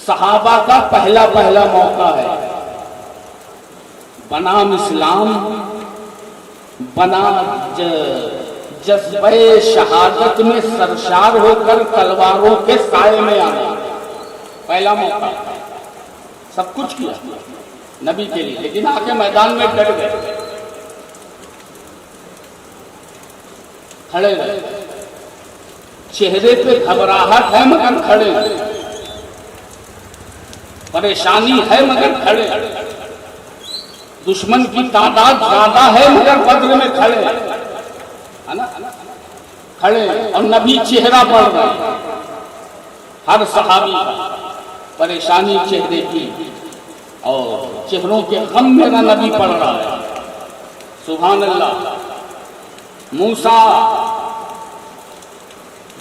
صحابہ کا پہلا موقع ہے. بنام اسلام، بنا جذبہ شہادت میں سرشار ہو کر تلواروں کے سائے میں آنا. پہلا موقع، سب کچھ کیا نبی کے لیے، لیکن آ کے میدان میں ڈٹ گئے، کھڑے رہے. چہرے پہ گھبراہٹ ہے مگر کھڑے رہے، پریشانی ہے مگر کھڑے. دشمن کی تعداد زیادہ ہے مگر بدر میں کھڑے ہے نا، کھڑے. اور نبی چہرہ پڑھ رہے، ہر صحابی پریشانی چہرے کی اور چہروں کے غم میرا نبی پڑھ رہا ہے. سبحان اللہ. موسیٰ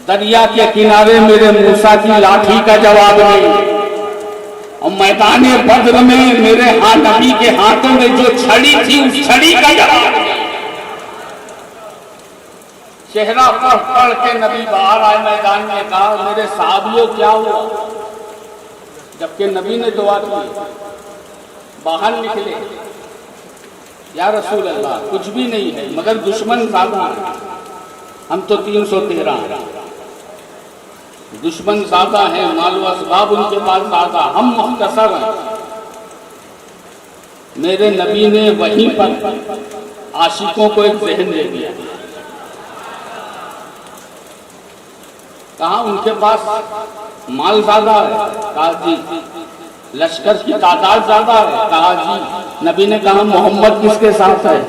دریا کے کنارے میرے موسیٰ کی لاٹھی کا جواب نہیں، اور میدان بدر میں میرے نبی کے ہاتھوں میں جو چھڑی تھی اس چھڑی کا جواب نہیں. چہرہ پڑھ کے نبی باہر آئے میدان میں، کہا میرے صحابیوں کیا ہوا؟ جبکہ نبی نے دعا کی. باہر نکلے، یا رسول اللہ کچھ بھی نہیں ہے مگر دشمن زیادہ ہے. ہم تو 313 ہیں، دشمن زیادہ ہیں، مال و اسباب ان کے پاس زیادہ، ہم مختصر ہیں. میرے نبی نے وہیں پر عاشقوں کو ایک ذہن دے دیا. کہا ان کے پاس مال زیادہ ہے؟ کہا جی. لشکر کی تعداد زیادہ ہے؟ کہا جی. نبی نے کہا محمد کس کے ساتھ ہے؟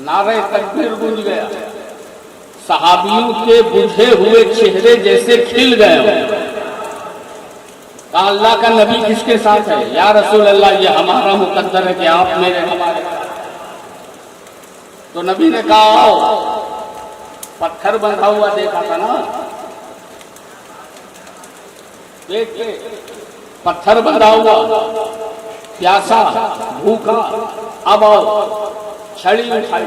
نعرہ تکبیر گونج گیا. صحابیوں کے بجھے ہوئے چہرے جیسے کھل گئے. کہا اللہ کا نبی کس کے ساتھ ہے؟ یا رسول اللہ یہ ہمارا مقدر ہے کہ آپ میرے ہمارے. تو نبی نے کہا آؤ. پتھر بندھا ہوا دیکھا تھا نا، دیکھ کے پتھر بندھا ہوا، پیاسا بھوکا. اب آؤ. چھڑی اٹھائی.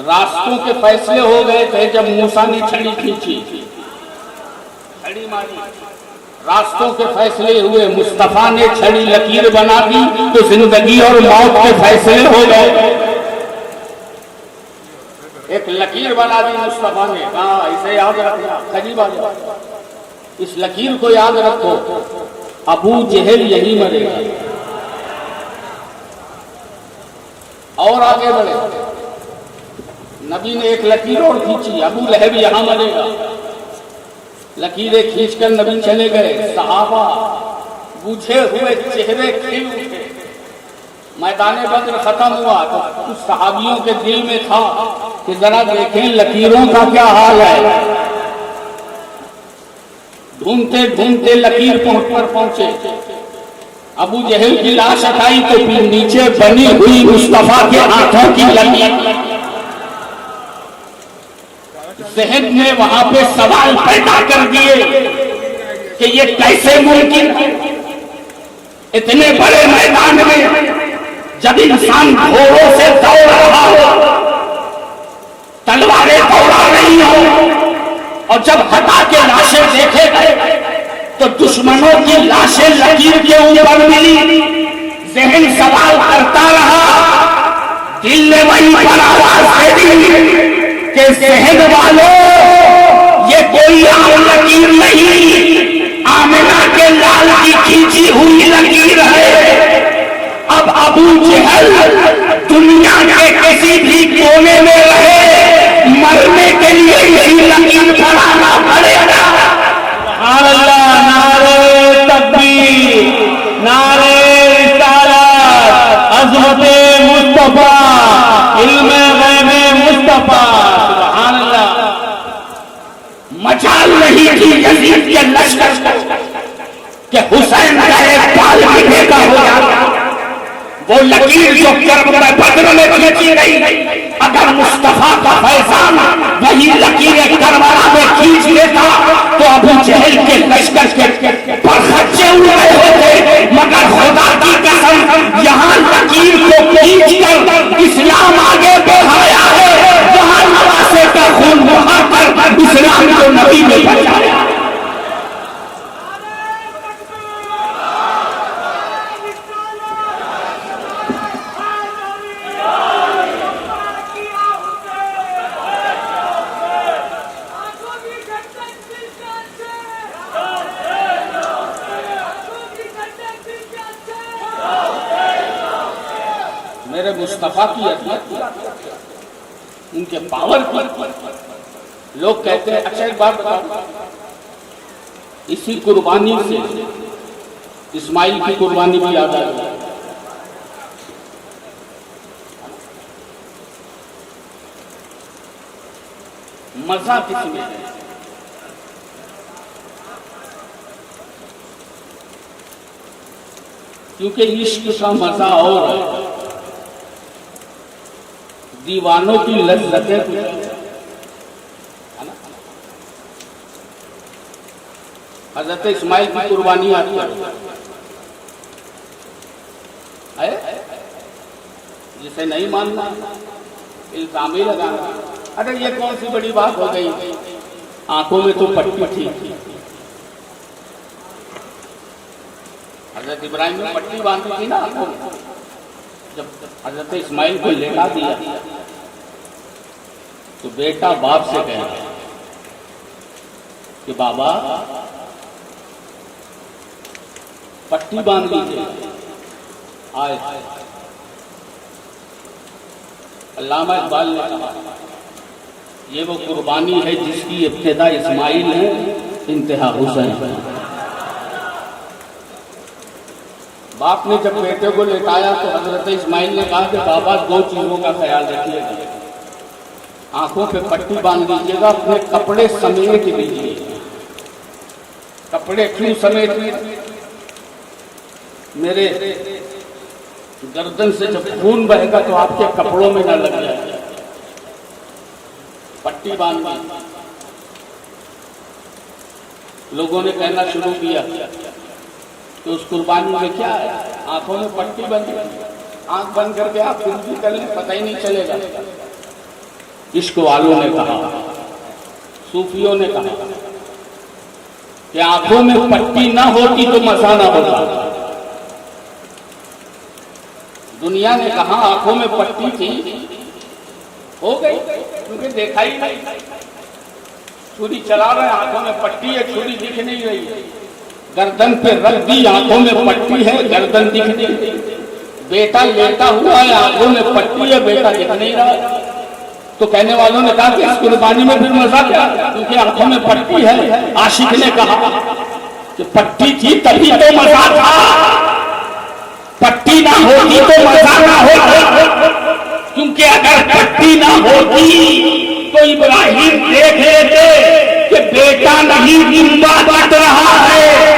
راستوں کے فیصلے ہو گئے تھے جب موسیٰ نے چھڑی کھینچی، چھڑی ماری. راستوں کے فیصلے ہوئے، مصطفیٰ نے چھڑی لکیر بنا دی تو زندگی اور موت کے فیصلے ہو گئے. ایک لکیر بنا دی مصطفیٰ نے، کہا اسے یاد رکھنا. قریب آ جاؤ، اس لکیر کو یاد رکھو، ابو جہل یہی مرے گا. اور آگے بڑھے. نبی نے ایک لکیر اور کھینچی، ابو لہب یہاں مرے گا. لکیریں کھینچ کر نبی چلے گئے. صحابہ بجھے ہوئے چہرے کھل اٹھے. میدان بدر ختم ہوا تو کچھ صحابیوں کے دل میں تھا کہ ذرا دیکھیں لکیروں کا کیا حال ہے. ڈھونڈتے ڈھونڈتے لکیر پہنچے. ابو جہل کی لاش اٹھائی تو نیچے بنی ہوئی مصطفیٰ کے ہاتھوں کی لکیر. ذہن نے وہاں پہ سوال پیدا کر دیے کہ یہ کیسے ممکن ہے؟ اتنے بڑے میدان میں جب انسان گھوڑوں سے دوڑ رہا ہو، تلواریں دوڑا رہی ہو، اور جب ہٹا کے لاشیں دیکھے گئے تو دشمنوں کی لاشیں لکیر کے اوپر ملی. ذہن سوال کرتا رہا، دل نے وہیں پر آواز دے دی کہ ذہن والوں یہ کوئی عام لکیر نہیں، آمنہ کے لال کی کھینچی ہوئی لکیر ہے. اب ابو جہل دنیا کے کسی بھی کونے میں رہے، مرنے کے لیے یہی لکیر پر آنا پڑے گا. سبحان اللہ. نعرہ تکبیر، نعرہ مجال نہیں تھی یزید کے لشکر کہ حسین کا ایک بال بھی کا ہو جاتا. وہ لکیر جو کربلا بدر میں کھینچی گئی اگر مصطفیٰ کا فیضان وہی لکیر کربلا میں کھینچ لیتا تو ابو جہل کے لشکر کے پر خرچے ہوئے ہوتے. مگر خدا کی قسم یہاں لکیر کو کھینچ کر اسلام آگے بڑھایا ہے. وہاں نواسے کا خون بہا کر اسلام کو نبی میں بچایا. میرے مصطفیٰ کی عظمت ان کے پاور کی لوگ کہتے ہیں. اچھا ایک بات بتاؤ, اسی قربانی سے اسماعیل کی قربانی بھی یاد آئی. مزہ کس میں ہے؟ کیونکہ عشق کا مزہ اور ہے, دیوانوں کی لذتیں حضرت اسماعیل کی قربانی آتی ہے. جسے نہیں ماننا الزام ہی لگانا. ارے یہ کون سی بڑی بات ہو گئی, آنکھوں میں تو پٹی تھی. حضرت ابراہیم نے پٹی باندھی تھی نا آنکھوں میں. جب حضرت اسماعیل کو لٹا دیا تو بیٹا باپ سے کہا کہ بابا پٹی باندھ لیجیے. آئے علامہ اقبال نے کہا یہ وہ قربانی ہے جس کی ابتدا اسماعیل ہے, انتہا حسین ہے. باپ نے جب بیٹے کو لٹایا تو حضرت اسماعیل نے کہا کہ بابا دو چیزوں کا خیال رکھیے گا, آنکھوں پہ پٹی باندھ دیجیے گا, اپنے کپڑے سمیٹ لیجیے. کپڑے کیوں سمیٹ لیجیے؟ میرے گردن سے جب خون بہے گا تو آپ کے کپڑوں میں نہ لگ جائے. پٹی باندھ دی. لوگوں نے کہنا شروع کیا کہ اس قربانی میں کیا ہے, آنکھوں میں پٹی بندی. آنکھ بند کر کے آپ کچھ بھی کر لیں پتہ ہی نہیں چلے گا. عشق والوں نے کہا, صوفیوں نے کہا کہ آنکھوں میں پٹی نہ ہوتی تو مزہ نہ ہوتا. دنیا نے کہا آنکھوں میں پٹی تھی, ہو گئی کیونکہ دیکھا ہی نہیں. چھری چلا رہے آنکھوں میں پٹی ہے, چھری دکھ نہیں رہی. گردن پہ رکھ دی, آنکھوں میں پٹی ہے, گردن دکھ نہیں رہی. بیٹا لیٹا ہوا ہے, آنکھوں میں پٹی ہے, بیٹا دکھ نہیں رہا. تو کہنے والوں نے کہا کہ اس قربانی میں پھر مزہ کیا, کیونکہ آنکھوں میں پٹی ہے. عاشق نے کہا کہ پٹی تھی تبھی تو مزہ تھا, پٹی نہ ہوتی تو مزہ نہ ہوتا. کیونکہ اگر پٹی نہ ہوتی تو ابراہیم دیکھ لیتے کہ بیٹا نہیں زندہ بچ رہا ہے.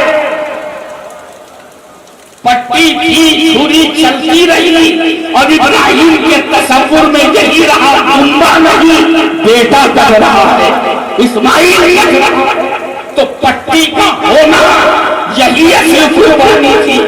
پٹی تھی, چھری چلتی رہی اور ابراہیم کے تصور میں یہی رہا, زندہ نہیں بیٹا بچ رہا ہے, اسماعیل بچ رہا ہے. تو پٹی کا ہونا یہی اصل قربانی تھی.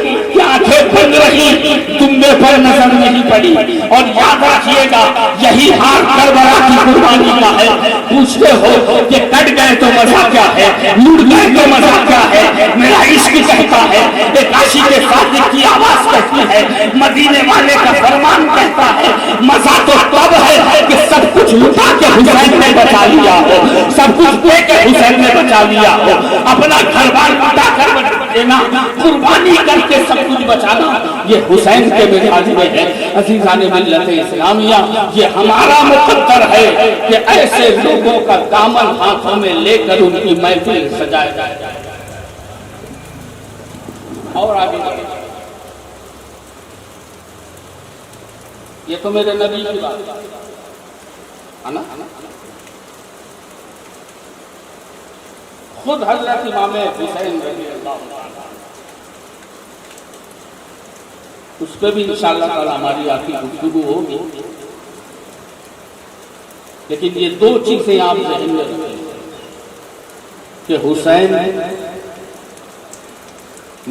آنکھیں بند رہی, تمبے پر نظر نہیں پڑی. اور یاد رکھیے گا یہی حال کربلا کی قربانی کا ہے. پوچھتے ہو کہ کٹ گئے تو مزہ کیا ہے, مڑ گئے تو مزہ کیا ہے. میرا عشق کہتا ہے, ایک عاشق کے صادق کی آواز کہتی ہے, مدینے والے کا فرمان کہتا ہے, مزہ تو تب ہے کہ سب کچھ لٹا کے حسین نے بچا لیا ہو, سب کچھ دے کے حسین نے بچا لیا ہو. اپنا گھر بار لٹا کر دینا, قربانی کر کے سب کچھ بچانا, یہ حسین کے مزاج میں ہے. عزیزان ملت اسلامیہ, یہ ہمارا مقدر ہے کہ ایسے لوگوں کا دامن ہاتھوں میں لے کر ان کی محفل سجائے جائے. اور آگے یہ تو میرے نبی کی بات ہے نا. خود حضرت امام حسین رضی اللہ عنہ، اس پہ بھی انشاءاللہ تعالی ہماری آخری گفتگو ہوگی، لیکن یہ دو چیزیں آپ ذہن میں رکھیں کہ حسین،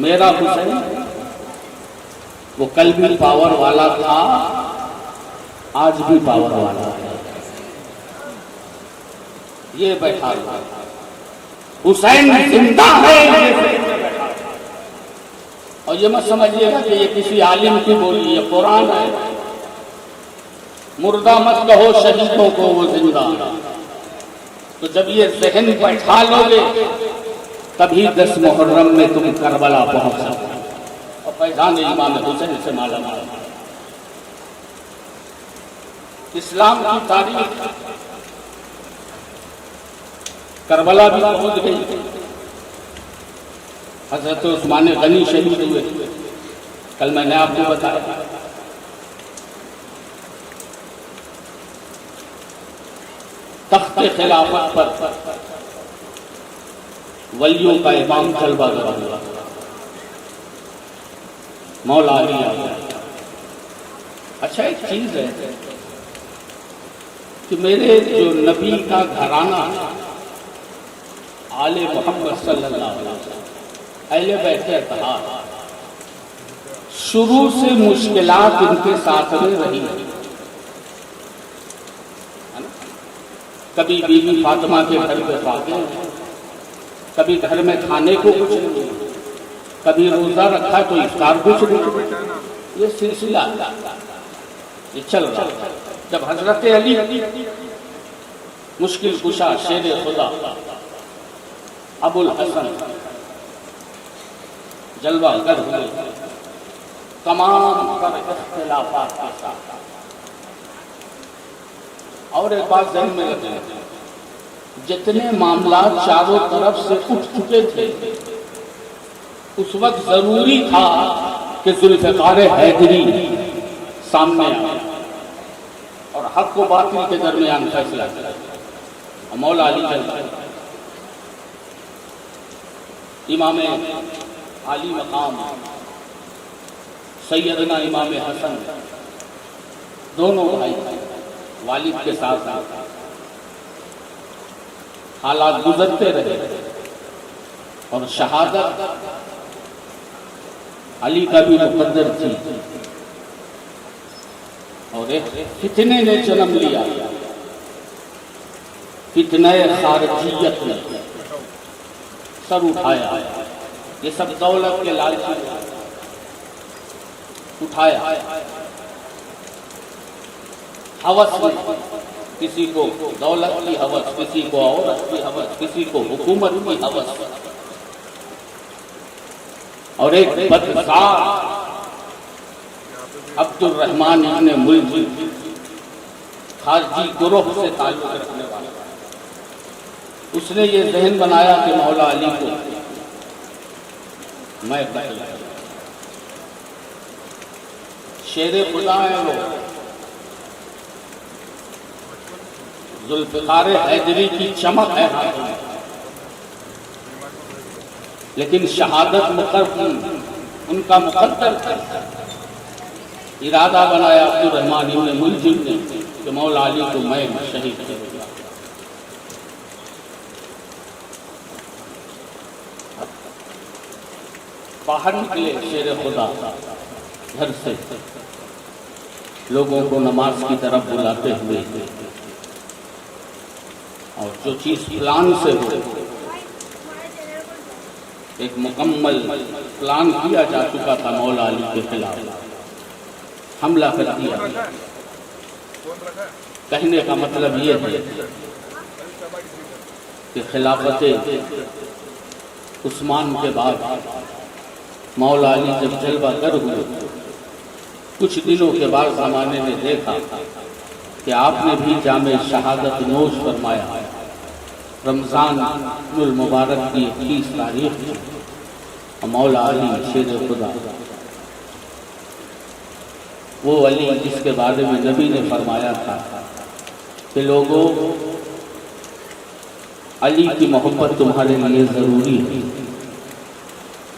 میرا حسین وہ کل بھی پاور والا تھا، آج بھی پاور والا ہے، یہ بیٹھا ہوا حسین زندہ ہے، اور یہ مت سمجھیے گا کہ یہ کسی عالم کی بولی، یہ قرآن ہے، مردہ مت کہو شہیدوں کو وہ زندہ ہے۔ تو جب یہ ذہن بیٹھا لو گے تبھی 10 محرم میں تم کربلا پہنچ سکتے اور فیضان امام حسین سے مالا مال۔ اسلام کی تاریخ کربلا بھی پہنچ گئی، حضرت عثمان غنی شہید ہوئے، کل میں نے آپ کو بتایا۔ تخت خلافت پر ولیوں کا امام طلبہ ہوا، مولا علی آ گیا۔ اچھا ایک چیز ہے کہ میرے جو نبی کا گھرانہ آل محمد صلی اللہ علیہ وسلم، اہل بیت اطہار، شروع سے مشکلات ان کے ساتھ میں رہی، کبھی بیوی فاطمہ کے گھر پہ فاقے، کبھی گھر میں کھانے کو کچھ نہیں، کبھی روزہ رکھا تو افطار کچھ نہیں، یہ سلسلہ یہ چل رہا۔ جب حضرت علی مشکل کشا شیر خدا ابو الحسن جلوہ گر ہوئے تمام تر اختلافات کے ساتھ، اور ایک بات ذہن میں رکھیں، جتنے معاملات چاروں طرف سے اٹھ چکے تھے اس وقت ضروری تھا کہ ذوالفقار حیدری سامنے آئے اور حق و باطل کے درمیان فیصلہ کرے، اور مولا علی امام عالی مقام سیدنا امام حسن دونوں بھائی والد کے ساتھ حالات گزرتے رہے، اور شہادت علی کا بھی مقدر تھی، اور ایک فتنے نے جنم لیا، فتنہ خارجیت نے سر اٹھایا، یہ سب دولت کے لالچی اٹھایا، ہوس میں، کسی کو دولت کی ہوس، کسی کو عورت کی ہوس، کسی کو حکومت کی ہوس، اور ایک بدکار عبد الرحمن ابن ملجم خارجی گروہ سے تعلق رکھنے والا، اس نے یہ ذہن بنایا کہ مولا علی کو میں قتل کروں۔ شیر خدا ہے وہ، ذوالفقار حیدری کی چمک ہے ہاتھوں میں، لیکن شہادت مقرر ان کا مقدر تھا۔ ارادہ بنایا عبد الرحمن ابن ملجم نے کہ مولا علی کو میں شہید کروں گا۔ باہر نکلے شیر خدا گھر سے، لوگوں کو نماز کی طرف بلاتے ہوئے، اور جو چیز پلان سے ہو، ایک مکمل پلان کیا جا چکا تھا مولا علی کے خلاف، حملہ کر دیا۔ کہنے کا مطلب یہ ہے کہ خلافت عثمان کے بعد مولا علی جب جلوہ گر ہوئے، کچھ دنوں کے بعد زمانے نے دیکھا کہ آپ نے بھی جام شہادت نوش فرمایا، رمضان المبارک کی 21 تاریخ تھی، اور مولا علی شیر خدا، وہ علی جس کے بارے میں نبی نے فرمایا تھا کہ لوگوں علی کی محبت تمہارے لیے ضروری ہے،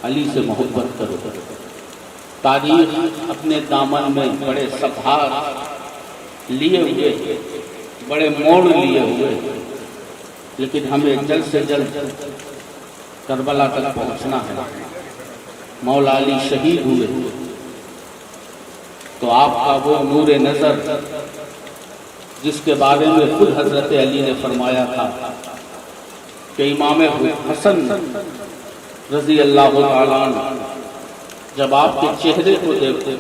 علی سے محبت کرو۔ تاریخ اپنے دامن میں بڑے صفحات لیے ہوئے، بڑے موڑ لیے ہوئے، لیکن ہمیں جلد سے جلد کربلا تک پہنچنا ہے۔ مولا علی شہید ہوئے تو آپ کا وہ نور نظر جس کے بارے میں خود حضرت علی نے فرمایا تھا کہ امام حسن رضی اللہ تعالیٰ عنہ جب آپ کے چہرے کو دیکھتے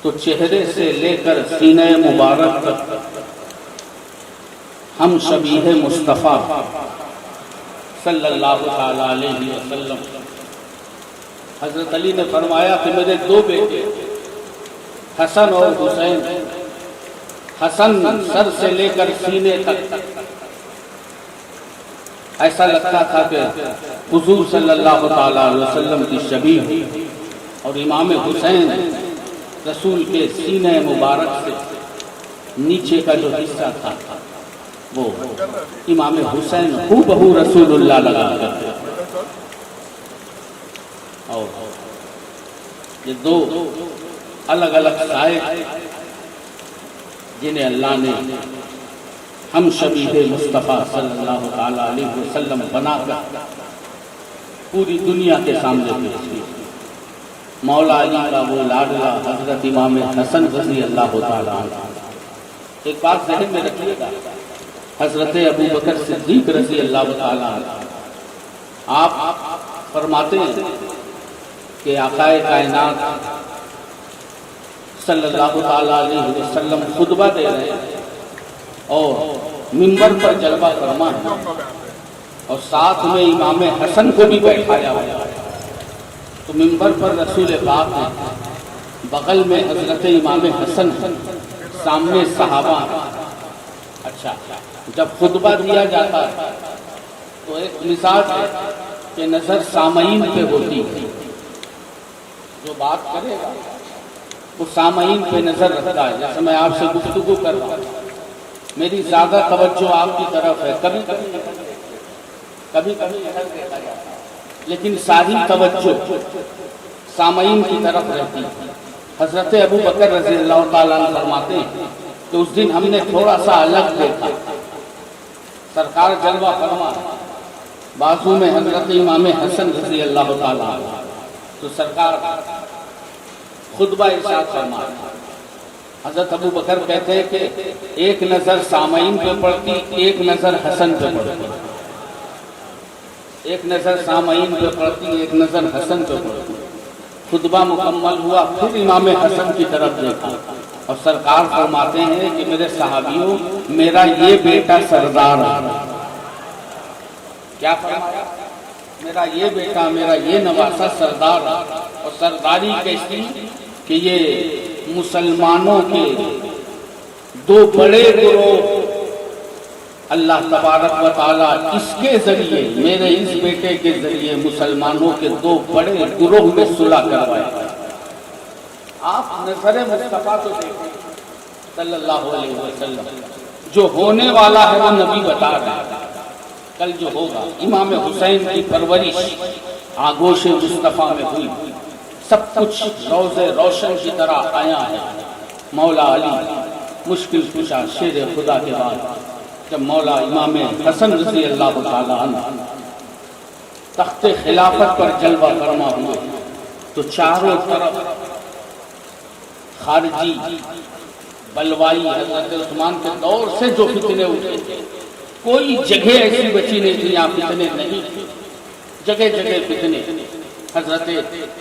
تو چہرے سے لے کر سینہ مبارک تک ہم شبیہ مصطفیٰ صلی اللہ تعالیٰ علیہ وسلم۔ حضرت علی نے فرمایا کہ میرے دو بیٹے حسن اور حسین، حسن سر سے لے کر سینے تک ایسا لگتا تھا کہ حضور صلی اللہ تعالیٰ علیہ وسلم کی شبیہ، اور امام حسین رسول کے سینہ مبارک سے نیچے کا جو حصہ تھا وہ امام حسین ہو بہو رسول اللہ لگا کرتے۔ اور یہ دو الگ الگ سائے جنہیں اللہ نے ہم شبیہ مصطفیٰ صلی اللہ تعالیٰ علیہ وسلم بنا کر پوری دنیا کے سامنے پیش کیا۔ مولا علی کا وہ لاڈلا حضرت امام حسن رضی اللہ تعالیٰ عنہ۔ ایک بات ذہن میں رکھیے گا، حضرت ابو بکر صدیق رضی اللہ تعالیٰ عنہ آپ فرماتے ہیں کہ آقا کائنات صلی اللہ تعالیٰ علیہ وسلم خطبہ دے رہے ہیں اور منبر پر جلوہ فرما ہے، اور ساتھ میں امام حسن کو بھی بیٹھایا ہوا ہے۔ تو منبر پر رسول پاک ہیں، بغل میں حضرت امام حسن ہیں، سامنے صحابہ ہیں۔ اچھا، جب خطبہ دیا جاتا ہے تو ایک مزاج ہے کہ نظر سامعین پہ ہوتی ہے، جو بات کرے گا وہ سامعین پہ نظر رکھتا ہے۔ جیسے میں آپ سے گفتگو کر رہا ہوں، میری زیادہ توجہ آپ کی طرف ہے، کبھی کبھی ادھر دیکھا جاتا ہے، لیکن ساری توجہ سامعین کی طرف رہتی ہے۔ حضرت ابو بکر رضی اللہ تعالیٰ عنہ فرماتے ہیں کہ اس دن ہم نے تھوڑا سا الگ دیکھا، سرکار جلوہ فرما، بازو میں حضرت امام حسن رضی اللہ تعالیٰ عنہ، تو سرکار خطبہ ارشاد فرما۔ حضرت ابو بکر کہتے ہیں کہ ایک نظر سامعین پہ پڑتی، ایک نظر حسن پہ پڑتی، ایک نظر سامعین پہ پڑتی، ایک نظر حسن پہ پڑتی۔ خطبہ مکمل ہوا، پھر امام حسن کی طرف دیکھا اور سرکار فرماتے ہیں کہ میرے صحابیوں، میرا یہ بیٹا سردار ہے۔ کیا فرمایا؟ میرا یہ بیٹا، میرا یہ نواسہ سردار ہے، اور سرداری کیسی کہ یہ مسلمانوں کے دو بڑے گروہ اللہ تبارک و تعالیٰ اس کے ذریعے، میرے اس بیٹے کے ذریعے مسلمانوں کے دو بڑے گروہ میں صلح کروائے۔ آپ نظر مصطفیٰ تو دیکھیں صلی اللہ علیہ وسلم، جو ہونے والا ہے وہ نبی بتا رہا ہے، کل جو ہوگا۔ امام حسین کی پرورش آغوش مصطفیٰ میں ہوئی، سب کچھ روز روشن کی طرح آیا ہے۔ مولا علی مشکل کشا شیر خدا کے بعد جب مولا امام حسن رضی اللہ تعالیٰ عنہ تخت خلافت پر جلوہ فرما ہوئے تو چاروں طرف خارجی بلوائی حضرت عثمان کے دور سے جو فتنے اٹھے تھے، کوئی جگہ ایسی بچی نہیں تھی یہاں فتنے نہیں تھے، جگہ جگہ فتنے۔ حضرت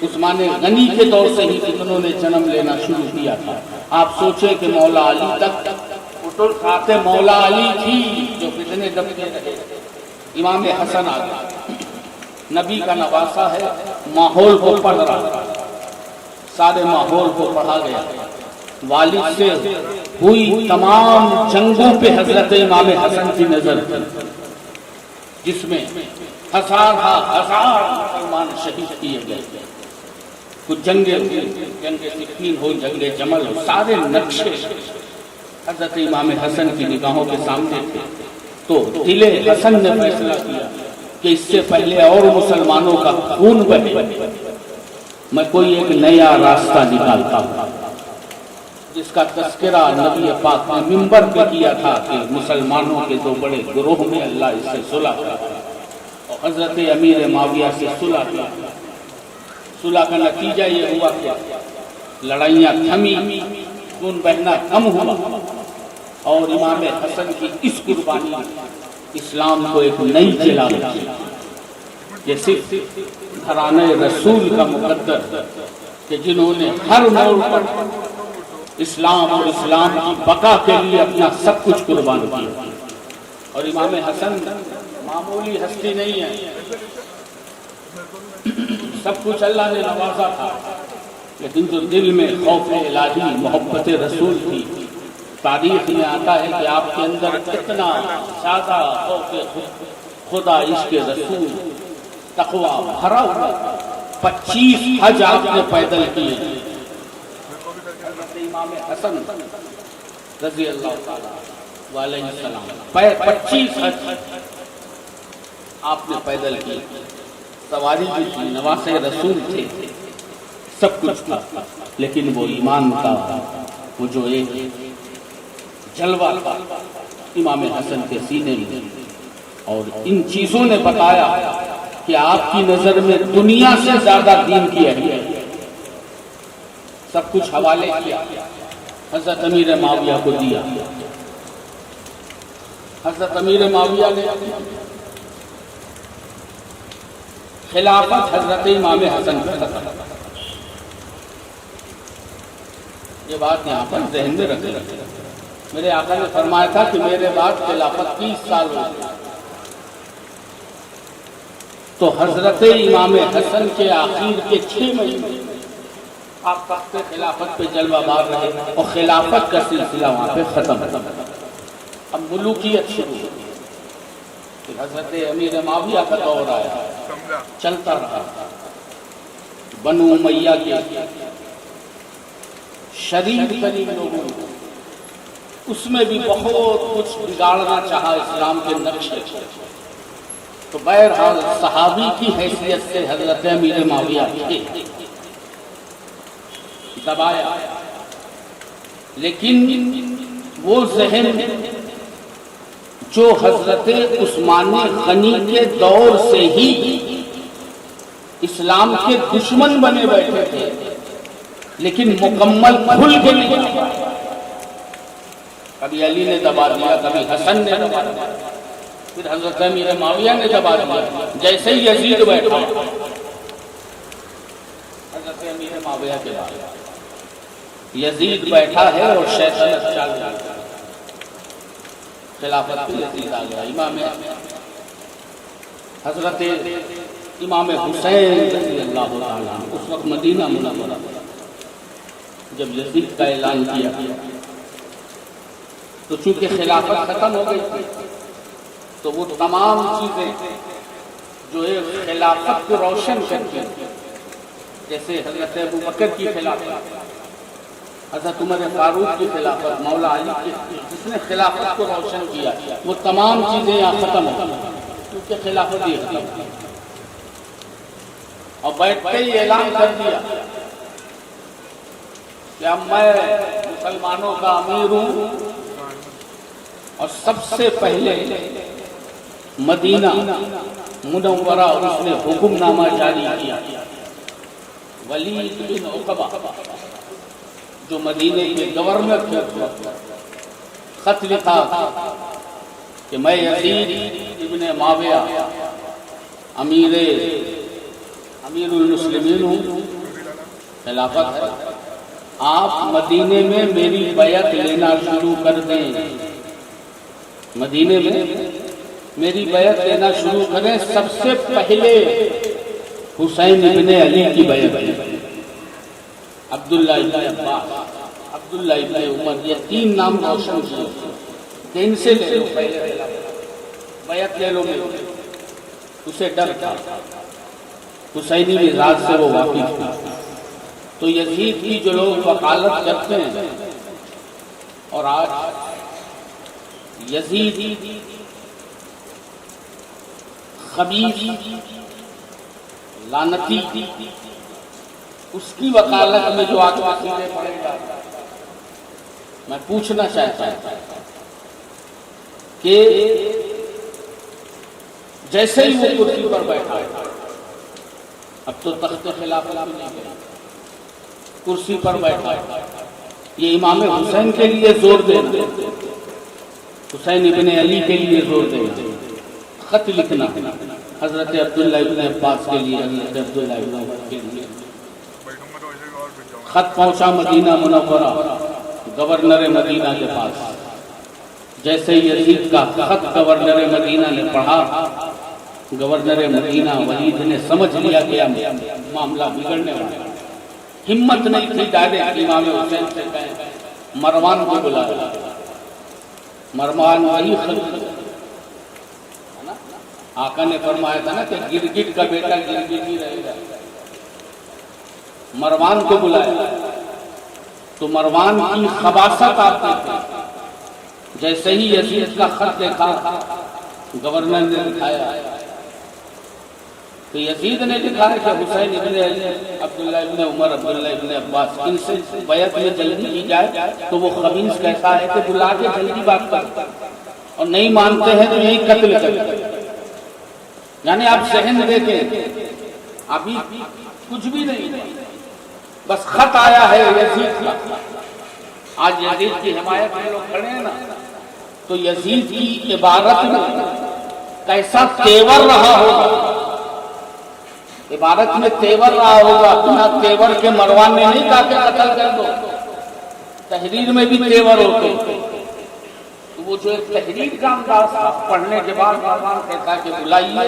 عثمان غنی کے دور سے ہی فتنوں نے جنم لینا شروع کیا تھا۔ آپ سوچیں کہ مولا علی تک اٹھل کھاتے مولا علی تھی جو فتنے دبتے رہے۔ امام حسن آ گیا، نبی کا نواسہ ہے، ماحول کو پڑھ رہا، سارے ماحول کو پڑھا گیا۔ والد سے ہوئی تمام جنگوں پہ حضرت امام حسن کی نظر تھی، جس میں ہزار مسلمان شہید کیے گئے۔ کچھ جنگیں ہوئی، جنگ صفین ہو، جنگ جمل ہو، سارے نقشے حضرت امام حسن کی نگاہوں کے سامنے تھے۔ تو دل حسن نے فیصلہ کیا کہ اس سے پہلے اور مسلمانوں کا خون بہے میں کوئی ایک نیا راستہ نکالتا ہوں، جس کا تذکرہ نبی پاک نے منبر پہ کیا تھا کہ مسلمانوں کے دو بڑے گروہ میں اللہ اس سے صلح کرے، اور حضرت امیر معاویہ سے صلح کی۔ صلح کا نتیجہ یہ ہوا کہ لڑائیاں تھمی، خون بہنا کم ہوا، اور امام حسن کی اس قربانی اسلام کو ایک نئی جلا دی کہ صرف گھرانے رسول کا مقدر کہ جنہوں نے ہر موڑ پر اسلام اور اسلام کی بقا کے لیے اپنا سب کچھ قربان کیا۔ اور امام حسن معمولی ہستی نہیں ہے، سب کچھ اللہ نے نوازا تھا، لیکن جو دل میں خوف الہی محبت رسول تھی، تاریخ میں آتا ہے کہ آپ کے اندر اتنا زیادہ خوف خدا، عشق رسول، تقوی بھرا ہوا، 25 حج آپ نے پیدل کیے۔ حضرت امام حسن رضی اللہ تعالیٰ علیہ السلام 25 حج آپ نے پیدل کیے، سواری بھی تھی، نواسے رسول تھے، سب کچھ تھا، لیکن وہ ایمان کا وہ جو ایک جلوہ تھا امام حسن کے سینے میں، اور ان چیزوں نے بتایا کہ آپ کی نظر میں دنیا سے زیادہ دین کی اہمیت ہے۔ سب کچھ حوالے کیا، حضرت امیر معاویہ کو دیا۔ حضرت امیر معاویہ نے خلافت حضرت امام حسن کا تھا۔ یہ بات یہاں پر ذہن میں رکھے، میرے آقا نے فرمایا تھا کہ میرے بعد خلافت 30 سال ہوئی، تو حضرت امام حسن کے آخر کے 6 مہینے آپ تخت خلافت پہ جلوہ بار رہے، اور خلافت کا سلسلہ وہاں پہ ختم۔ اب ملوکیت شروع ہوئی، پھر حضرت امیر معاویہ کا دور آیا، چلتا رہا۔ بنو امیہ کے شریف ترین لوگوں نے اس میں بھی بہت کچھ بگاڑنا چاہا اسلام کے نقشے، تو بہرحال صحابی کی حیثیت سے حضرت امیر معاویہ تھے، دبایا، لیکن وہ ذہن جو حضرت عثمان غنی کے دور سے ہی اسلام کے دشمن بنے بیٹھے تھے، لیکن مکمل کھل کے نہیں، کبھی علی نے دبا دیا، کبھی حسن نے دبا دیا، پھر حضرت امیر معاویہ نے دبا دیا۔ جیسے ہی یزید بیٹھا، حضرت امیر معاویہ کے بعد یزید بیٹھا ہے اور شیطنت چل رہا ہے، خلافت پہ یزید آ گیا۔ امام حضرت امام حسین رضی اللہ تعالیٰ اس وقت مدینہ منورہ، جب یزید کا اعلان کیا تو چونکہ خلافت ختم ہو گئی تھی، تو وہ تمام چیزیں جو ایک خلافت کو روشن کرتی ہیں، جیسے حضرت ابوبکر کی خلافت، حضرت عمر فاروق کی خلافت، مولا علی کی، جس نے خلافت کو روشن کیا، وہ تمام چیزیں یہاں ختم ہو گئی کیونکہ خلافت ہی ختم، اور بیٹھتے ہی اعلان کر دیا کہ اب میں مسلمانوں کا امیر ہوں، اور سب سے پہلے مدینہ منورہ اس نے حکم نامہ جاری کیا۔ ولید بن عقبہ جو مدینے کے گورنر تھے، خط لکھا کہ میں یزید ابن معاویہ امیر المسلمین ہوں، خلافت ہے، آپ مدینے میں میری بیعت لینا شروع کر دیں، مدینے میں میری بیعت لینا شروع کریں۔ سب سے پہلے حسین ابن علی کی بیعت لیں، عبداللہ ابن عباس، عبداللہ ابن عمر، یہ 3 نام روشن کیے کہ ان سے لے لو، بیعت لے لو۔ اسے ڈر تھا، حسینی مزاج سے وہ واقف تھا، تو یزید کی جو لوگ وکالت کرتے ہیں، اور آج یزید خبیث لعنتی اس کی وکالت میں جو آج وسیلے پڑے گا، میں پوچھنا چاہتا ہوں کہ جیسے ہی وہ کرسی پر بیٹھا ہے، اب تو تخت خلافت میں نہیں ہے، کرسی پر بیٹھا ہے، یہ امام حسین کے لیے زور دینا، حسین ابن علی کے لیے زور دینا، خط لکھنا حضرت عبداللہ ابن عباس کے لیے، حضرت عبداللہ ابن عمر کے لیے، خط پہنچا مدینہ منورہ گورنر مدینہ کے پاس، جیسے یزید کا خط گورنر مدینہ نے پڑھا، گورنر مدینہ ولید نے سمجھ لیا کہ معاملہ بگڑنے والا، ہمت نہیں تھی ڈائریکٹ امام حسین سے کہیں مروان کو بلایا، مروان وہی خلیفہ، آقا نے فرمایا تھا نا کہ گرگٹ کا بیٹا گرگٹ ہی رہے گا، مروان کو بلایا تو مروان کی خباثت آپ دیکھیں، جیسے ہی یزید کا خط دیکھا گورنر نے دکھایا تو یزید نے لکھا ہے کہ حسین ابن علی، عبداللہ ابن عمر، عبداللہ ابن عباس، ان سے بیعت میں جلدی کی جائے، تو وہ خبیث کہتا ہے کہ بلا کے جلدی بات کر، اور نہیں مانتے ہیں تو یہی قتل کر، یعنی آپ ذہن دیکھیں ابھی کچھ بھی نہیں، بس خط آیا ہے یزید کا، آج یزید کی حمایت میں لوگ کھڑے ہیں نا، تو یزید کی عبارت میں کیسا تیور رہا ہوگا، عبارت میں تیور رہا ہوگا، بنا تیور کے مروان نے نہیں کہا کہ قتل کر دو، تحریر میں بھی تیور ہوتے، تو وہ جو ایک تحریر کا انداز تھا، پڑھنے کے بعد مروان کہتا کہ بلائیے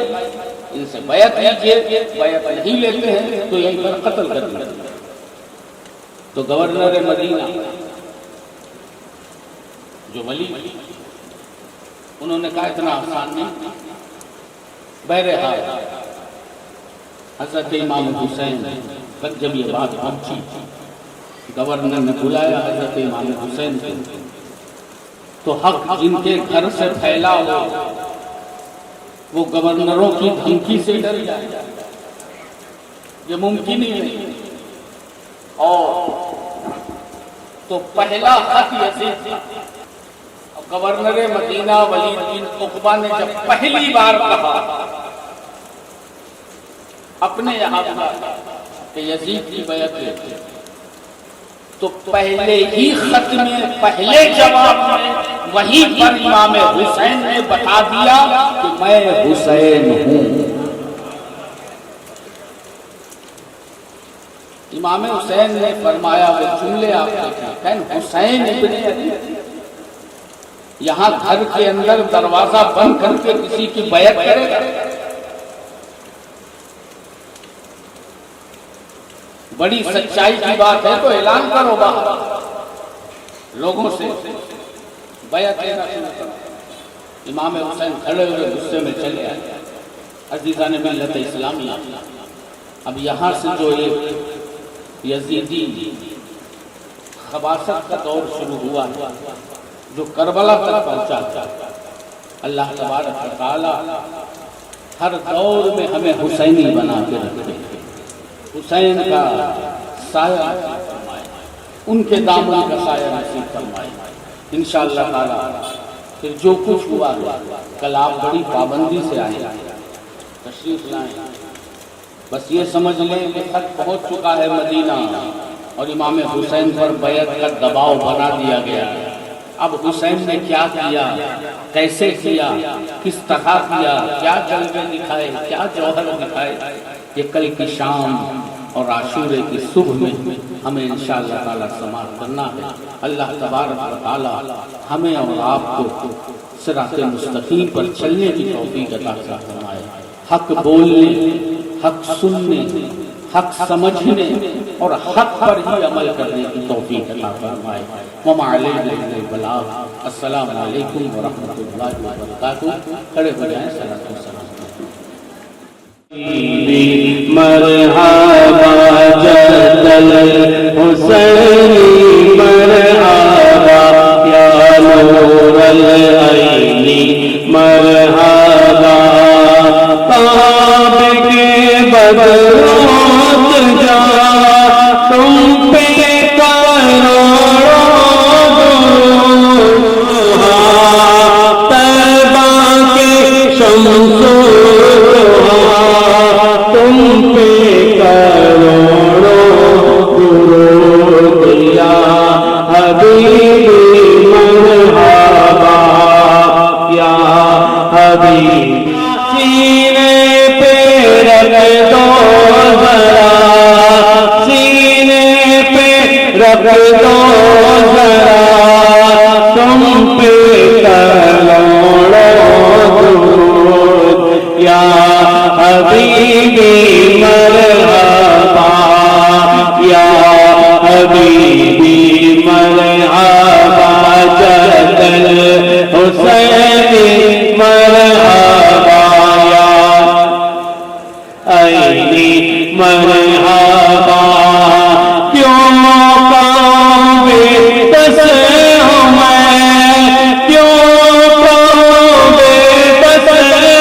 ان سے بیعت لیجیے، بیعت نہیں لیتے ہیں تو یہیں پر قتل کر دیا، تو گورنر مدینہ جو ولی، انہوں نے کہا اتنا آسان نہیں، بہرحال حضرت امام حسین تک جب یہ بات پہنچی، گورنر نے بلایا حضرت امام حسین کو، تو حق جن کے گھر سے پھیلا ہو وہ گورنروں کی دھمکی سے ڈر جائے، یہ ممکن ہی نہیں، اور تو پہلا خط یزید، گورنر مدینہ ولید بن عقبہ نے جب پہلی بار کہا اپنے یہاں کہ یزید کی بیعت لیتے، تو پہلے ہی خط میں، پہلے جواب میں وہیں پر امام حسین نے بتا دیا کہ میں حسین ہوں۔ امام حسین نے فرمایا، وہ جملے آپ دیکھیں، حسین ابن علی یہاں گھر کے اندر دروازہ بند کر کے کسی کی بیعت کرے گا؟ بڑی سچائی کی بات ہے تو اعلان کرو باہر لوگوں سے بیعت لینا شروع کرو۔ امام حسین کھڑے ہوئے غصے میں چلے آئے، عزیزان ملت اسلامیہ، اب یہاں سے جو ایک یزیدی خباثت کا دور شروع ہوا ہے جو کربلا تک پہنچا، اللہ تبارک و تعالی ہر دور میں ہمیں حسینی بنا کے رکھے، حسین کا سایہ فرمائے، ان کے دامن کا سایہ نصیب فرمائے انشاءاللہ تعالی۔ پھر جو کچھ ہوا کل آپ بڑی پابندی سے آئے، تشریف لائیں، بس یہ سمجھ لیں کہ خط پہنچ چکا ہے مدینہ اور امام حسین پر بیعت کا دباؤ بنا دیا گیا۔ اب حسین نے کیا کیا، کیسے کیا، کس طرح کیا، کیا جلوے دکھائے، کیا جوہر دکھائے، یہ کل کی شام اور عاشورے کی صبح میں ہمیں انشاءاللہ تعالی سماعت کرنا ہے۔ اللہ تبارک و تعالی ہمیں اور آپ کو صراط مستقیم پر چلنے کی توفیق عطا فرمائے، حق بولنے، حق سننے، حق سمجھنے اور حق پر ہی عمل کرنے کی توفیق عطا فرمائے۔ وما علینا الا البلاغ۔ السلام علیکم ورحمۃ اللہ وبرکاتہ۔ کھڑے ہو جائیں، صلاۃ و سلام۔ مرحبا جد الحسین مرحبا یا نور العین مرحبا بدروت جا تم پہ کروڑوں درود طیبہ کے شمس و ضحا تم پہ کروڑوں درود یا حبیبی مرحبا یا حبیبی سینے پہ رکھ دو ذرا سینے پہ رکھ دو ذرا تم پہ کروڑوں درود یا حبیبی مرحبا یا حبیبی مرحبا جد الحسین مرحبا یا عینی مرحبا کیوں کہوں بے بس ہوں میں کیوں کہوں بے بس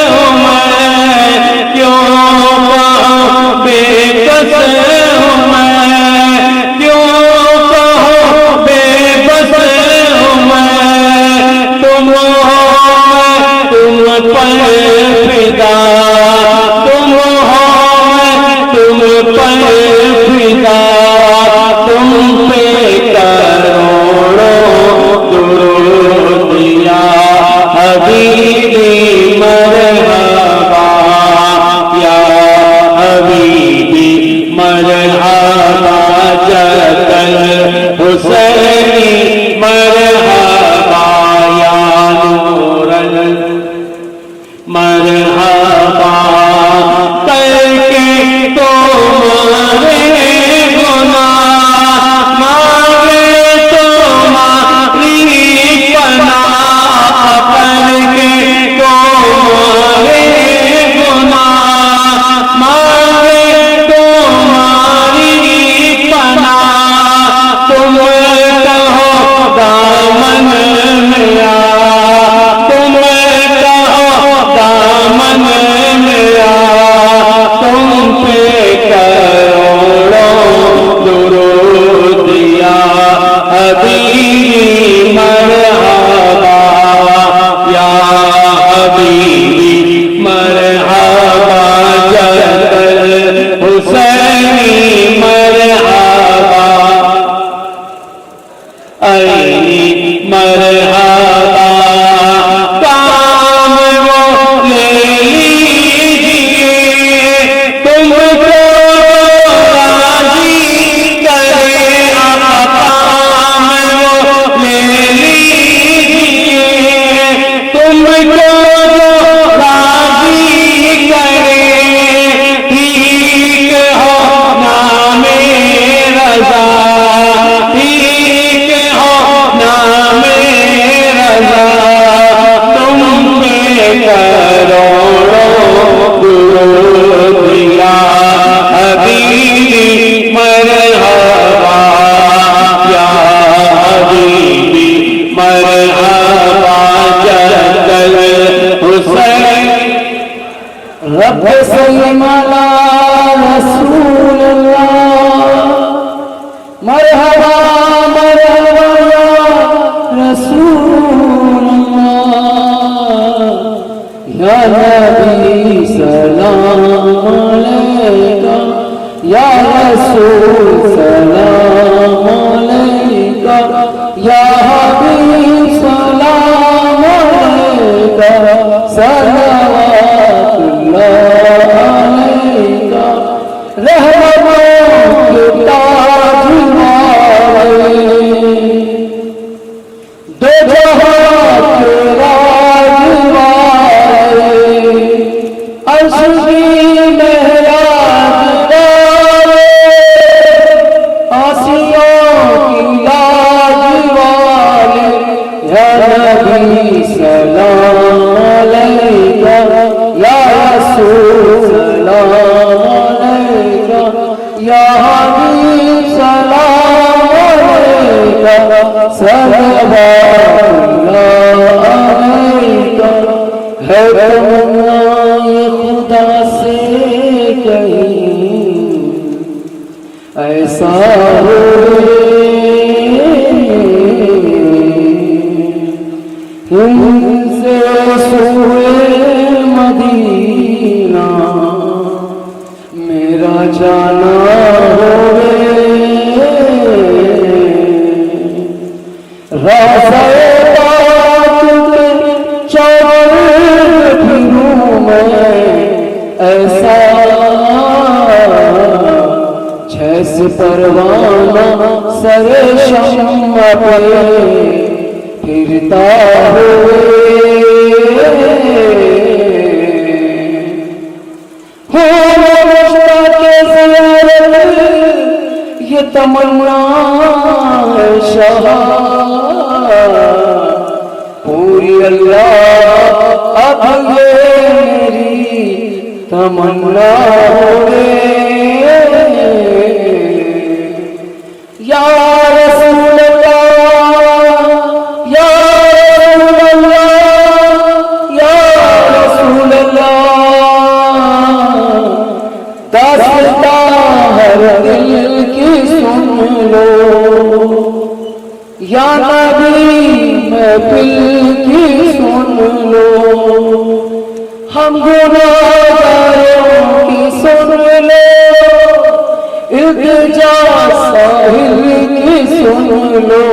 ہوں میں کیوں کہوں بے بس ہوں میں کیوں کہوں بے بس ہوں میں تم ہو تم پر فدا تم ہو تم پر فدا تم پہ کروڑوں درود یا حبیبی مرحبا یا حبیبی مرحبا جد الحسینی مرحبا یا نور مرحبا کر کے تمہارے گناہ مانگے تمہاری پناہ کر کے تمہارے گناہ مانگے تمہاری پناہ تم کہو دامن میرا تم کہو دامن میرا تم پہ کروڑوں درود یا حبیبی مرحبا یا حبیبی مرحبا جد الحسینی مرحبا عینی مرحبا کام وہ لے لیجیے تم کو راضی کرے کام وہ لے لیجیے تم کو راضی کرے ٹھیک ہو نام رضا ٹھیک ہو نام رضا تم پہ کروڑوں درود یا حبیبی مرحبا یا حبیبی مرحبا جد الحسین رب سلم علی رسول اللہ مرحبا مرحبا یا رسول اللہ یا نبی سلام علیکہ یا رسول سلام علیکہ یا حبیب سلام علیکہ صلوات اللہ علیکہ رحمتوں کے تاج والے دو جہاں کے راج والے عرش کی معراج والے آسیوں کی لاج والے یا نبی سلام علیکہ یا رسول سلام علیکہ یا حبیب سلام علیکہ صلوات اللہ علیکہ ہے تمنا یہ خدا سے کہیں پروانہ سر شمع پہ پھرتا ہوئے یہ تمنا ہے شاہ پوری اللہ اب یہ میری تمنا ہوئے یا رسول اللہ یا رسول اللہ یا رسول اللہ دستا ہر دل کی سن لو یا نبی محفل کی سن لو ہم گناہگاروں کی سن لو التجا ساحل کی سن لو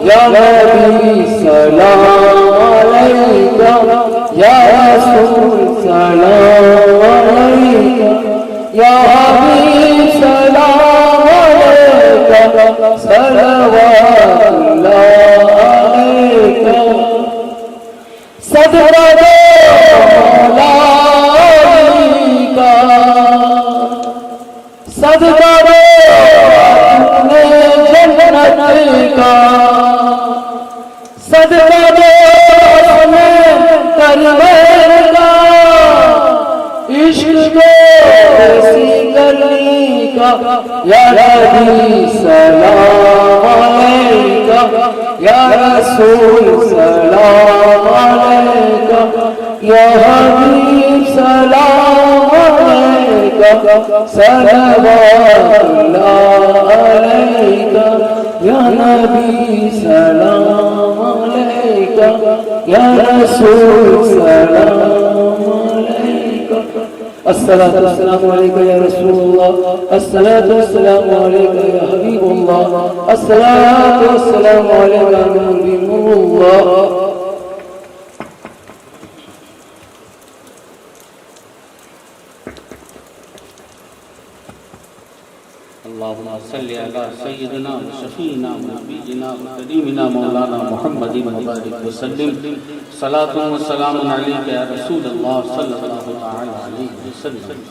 یا نبی سلام علیکہ یا رسول سلام علیکہ یا حبیب سلام علیکہ صلوات اللہ علیکہ صدقہ دو مولا علی کا صدقہ دو اپنے جنت کا صدقہ دو اپنے کلمہ کا عشق ایسی گلی کا یا نبی سلام علیکہ یا رسول سلام علیکہ یا حبیب سلام علیکہ صلوات اللہ علیکہ یا نبی سلام علیکہ یا رسول سلام علیکہ الصلاة والسلام علیکہ یا رسول اللہ الصلاة والسلام علیکہ یا حبیب اللہ الصلاة والسلام علیکہ یا حبیب اللہ اللہم صلی علی سیدنا و شفینا و نبینا و کریمنا مولانا محمد مبارک وسلم صلاة و سلام علیکہ یا رسول اللہ صلی اللہ علیہ وسلم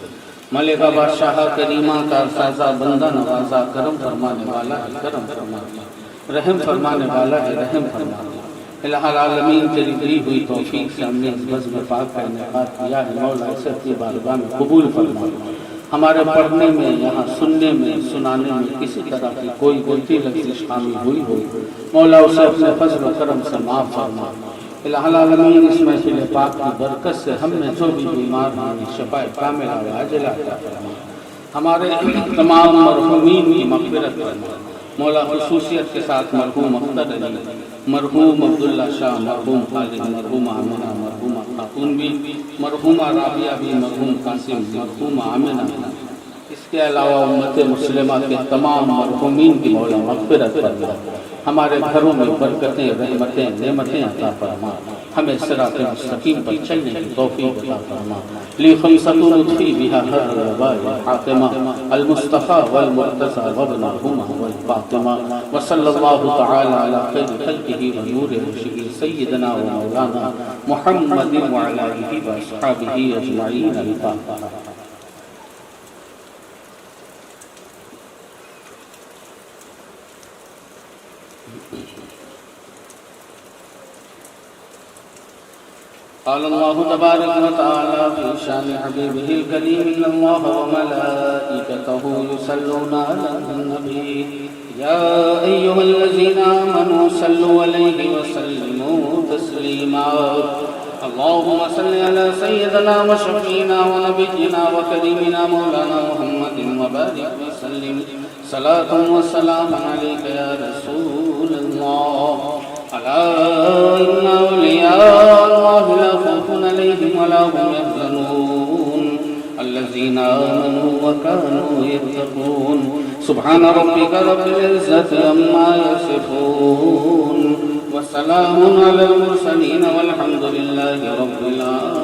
ملکہ بادشاہ کریمہ کا سازہ بندہ نوازہ کرم فرمانے والا ہے کرم فرمانے رحم فرمانے والا ہے رحم فرمانے الہ العالمین تیری دی ہوئی توفیق سے ہم نے اس بزم پاک کا انعقاد کیا ہے مولا اسے اپنی بارگاہ میں قبول فرمانے ہمارے پڑھنے میں یہاں سننے میں سنانے میں کسی طرح کی کوئی غلطی لفظ شامل ہوئی مولا اسے اپنے فضل و کرم سے معاف فرما الہ العالمین اس محفل پاک کی برکت سے ہم میں جو بھی بیمار ہیں شفا کاملہ و عاجلہ عطا فرما ہمارے تمام مرحومین کی مغفرت فرما مولا خصوصیت کے ساتھ مرحوم اختر علی مرحوم عبداللہ شاہ مرحوم خالد مرحوم آمنہ مرحوم خاتون بھی مرحوم رابعہ بھی مرحوم قاسم مرحوم آمنہ اس کے علاوہ امت مسلمہ کے تمام مرحومین کی مولا مغفرت فرما ہمارے گھروں میں برکتیں رحمتیں نعمتیں عطا فرما ہمیں صراط مستقیم پر چلنے کی توفیق عطا فرما لی خمسۃ نطفی بہا ہر رباء حاتمہ المصطفیٰ والمرتضی وابنہما والفاطمہ وصلی اللہ تعالی علی خیر خلقہ ونور عرشہ سیدنا و مولانا محمد وعلی آلہ واصحابہ اجمعین الفاتحہ قال الله تبارك وتعالى في شان حبيبه الكريم إن الله وملائكته يصلون على النبي يا أيها الذين آمنوا صلوا عليه وسلموا تسليما اللهم صل على سيدنا وشفينا ونبينا وكريمنا مولانا محمد وبارك وسلم صلاة وسلام عليك يا رسول الله ألا إن أولياء الله لا خوف عليهم ولا هم يحزنون الذين آمنوا وكانوا يتقون سبحان ربك رب العزة عما يصفون وسلام على المرسلين والحمد لله رب العالمين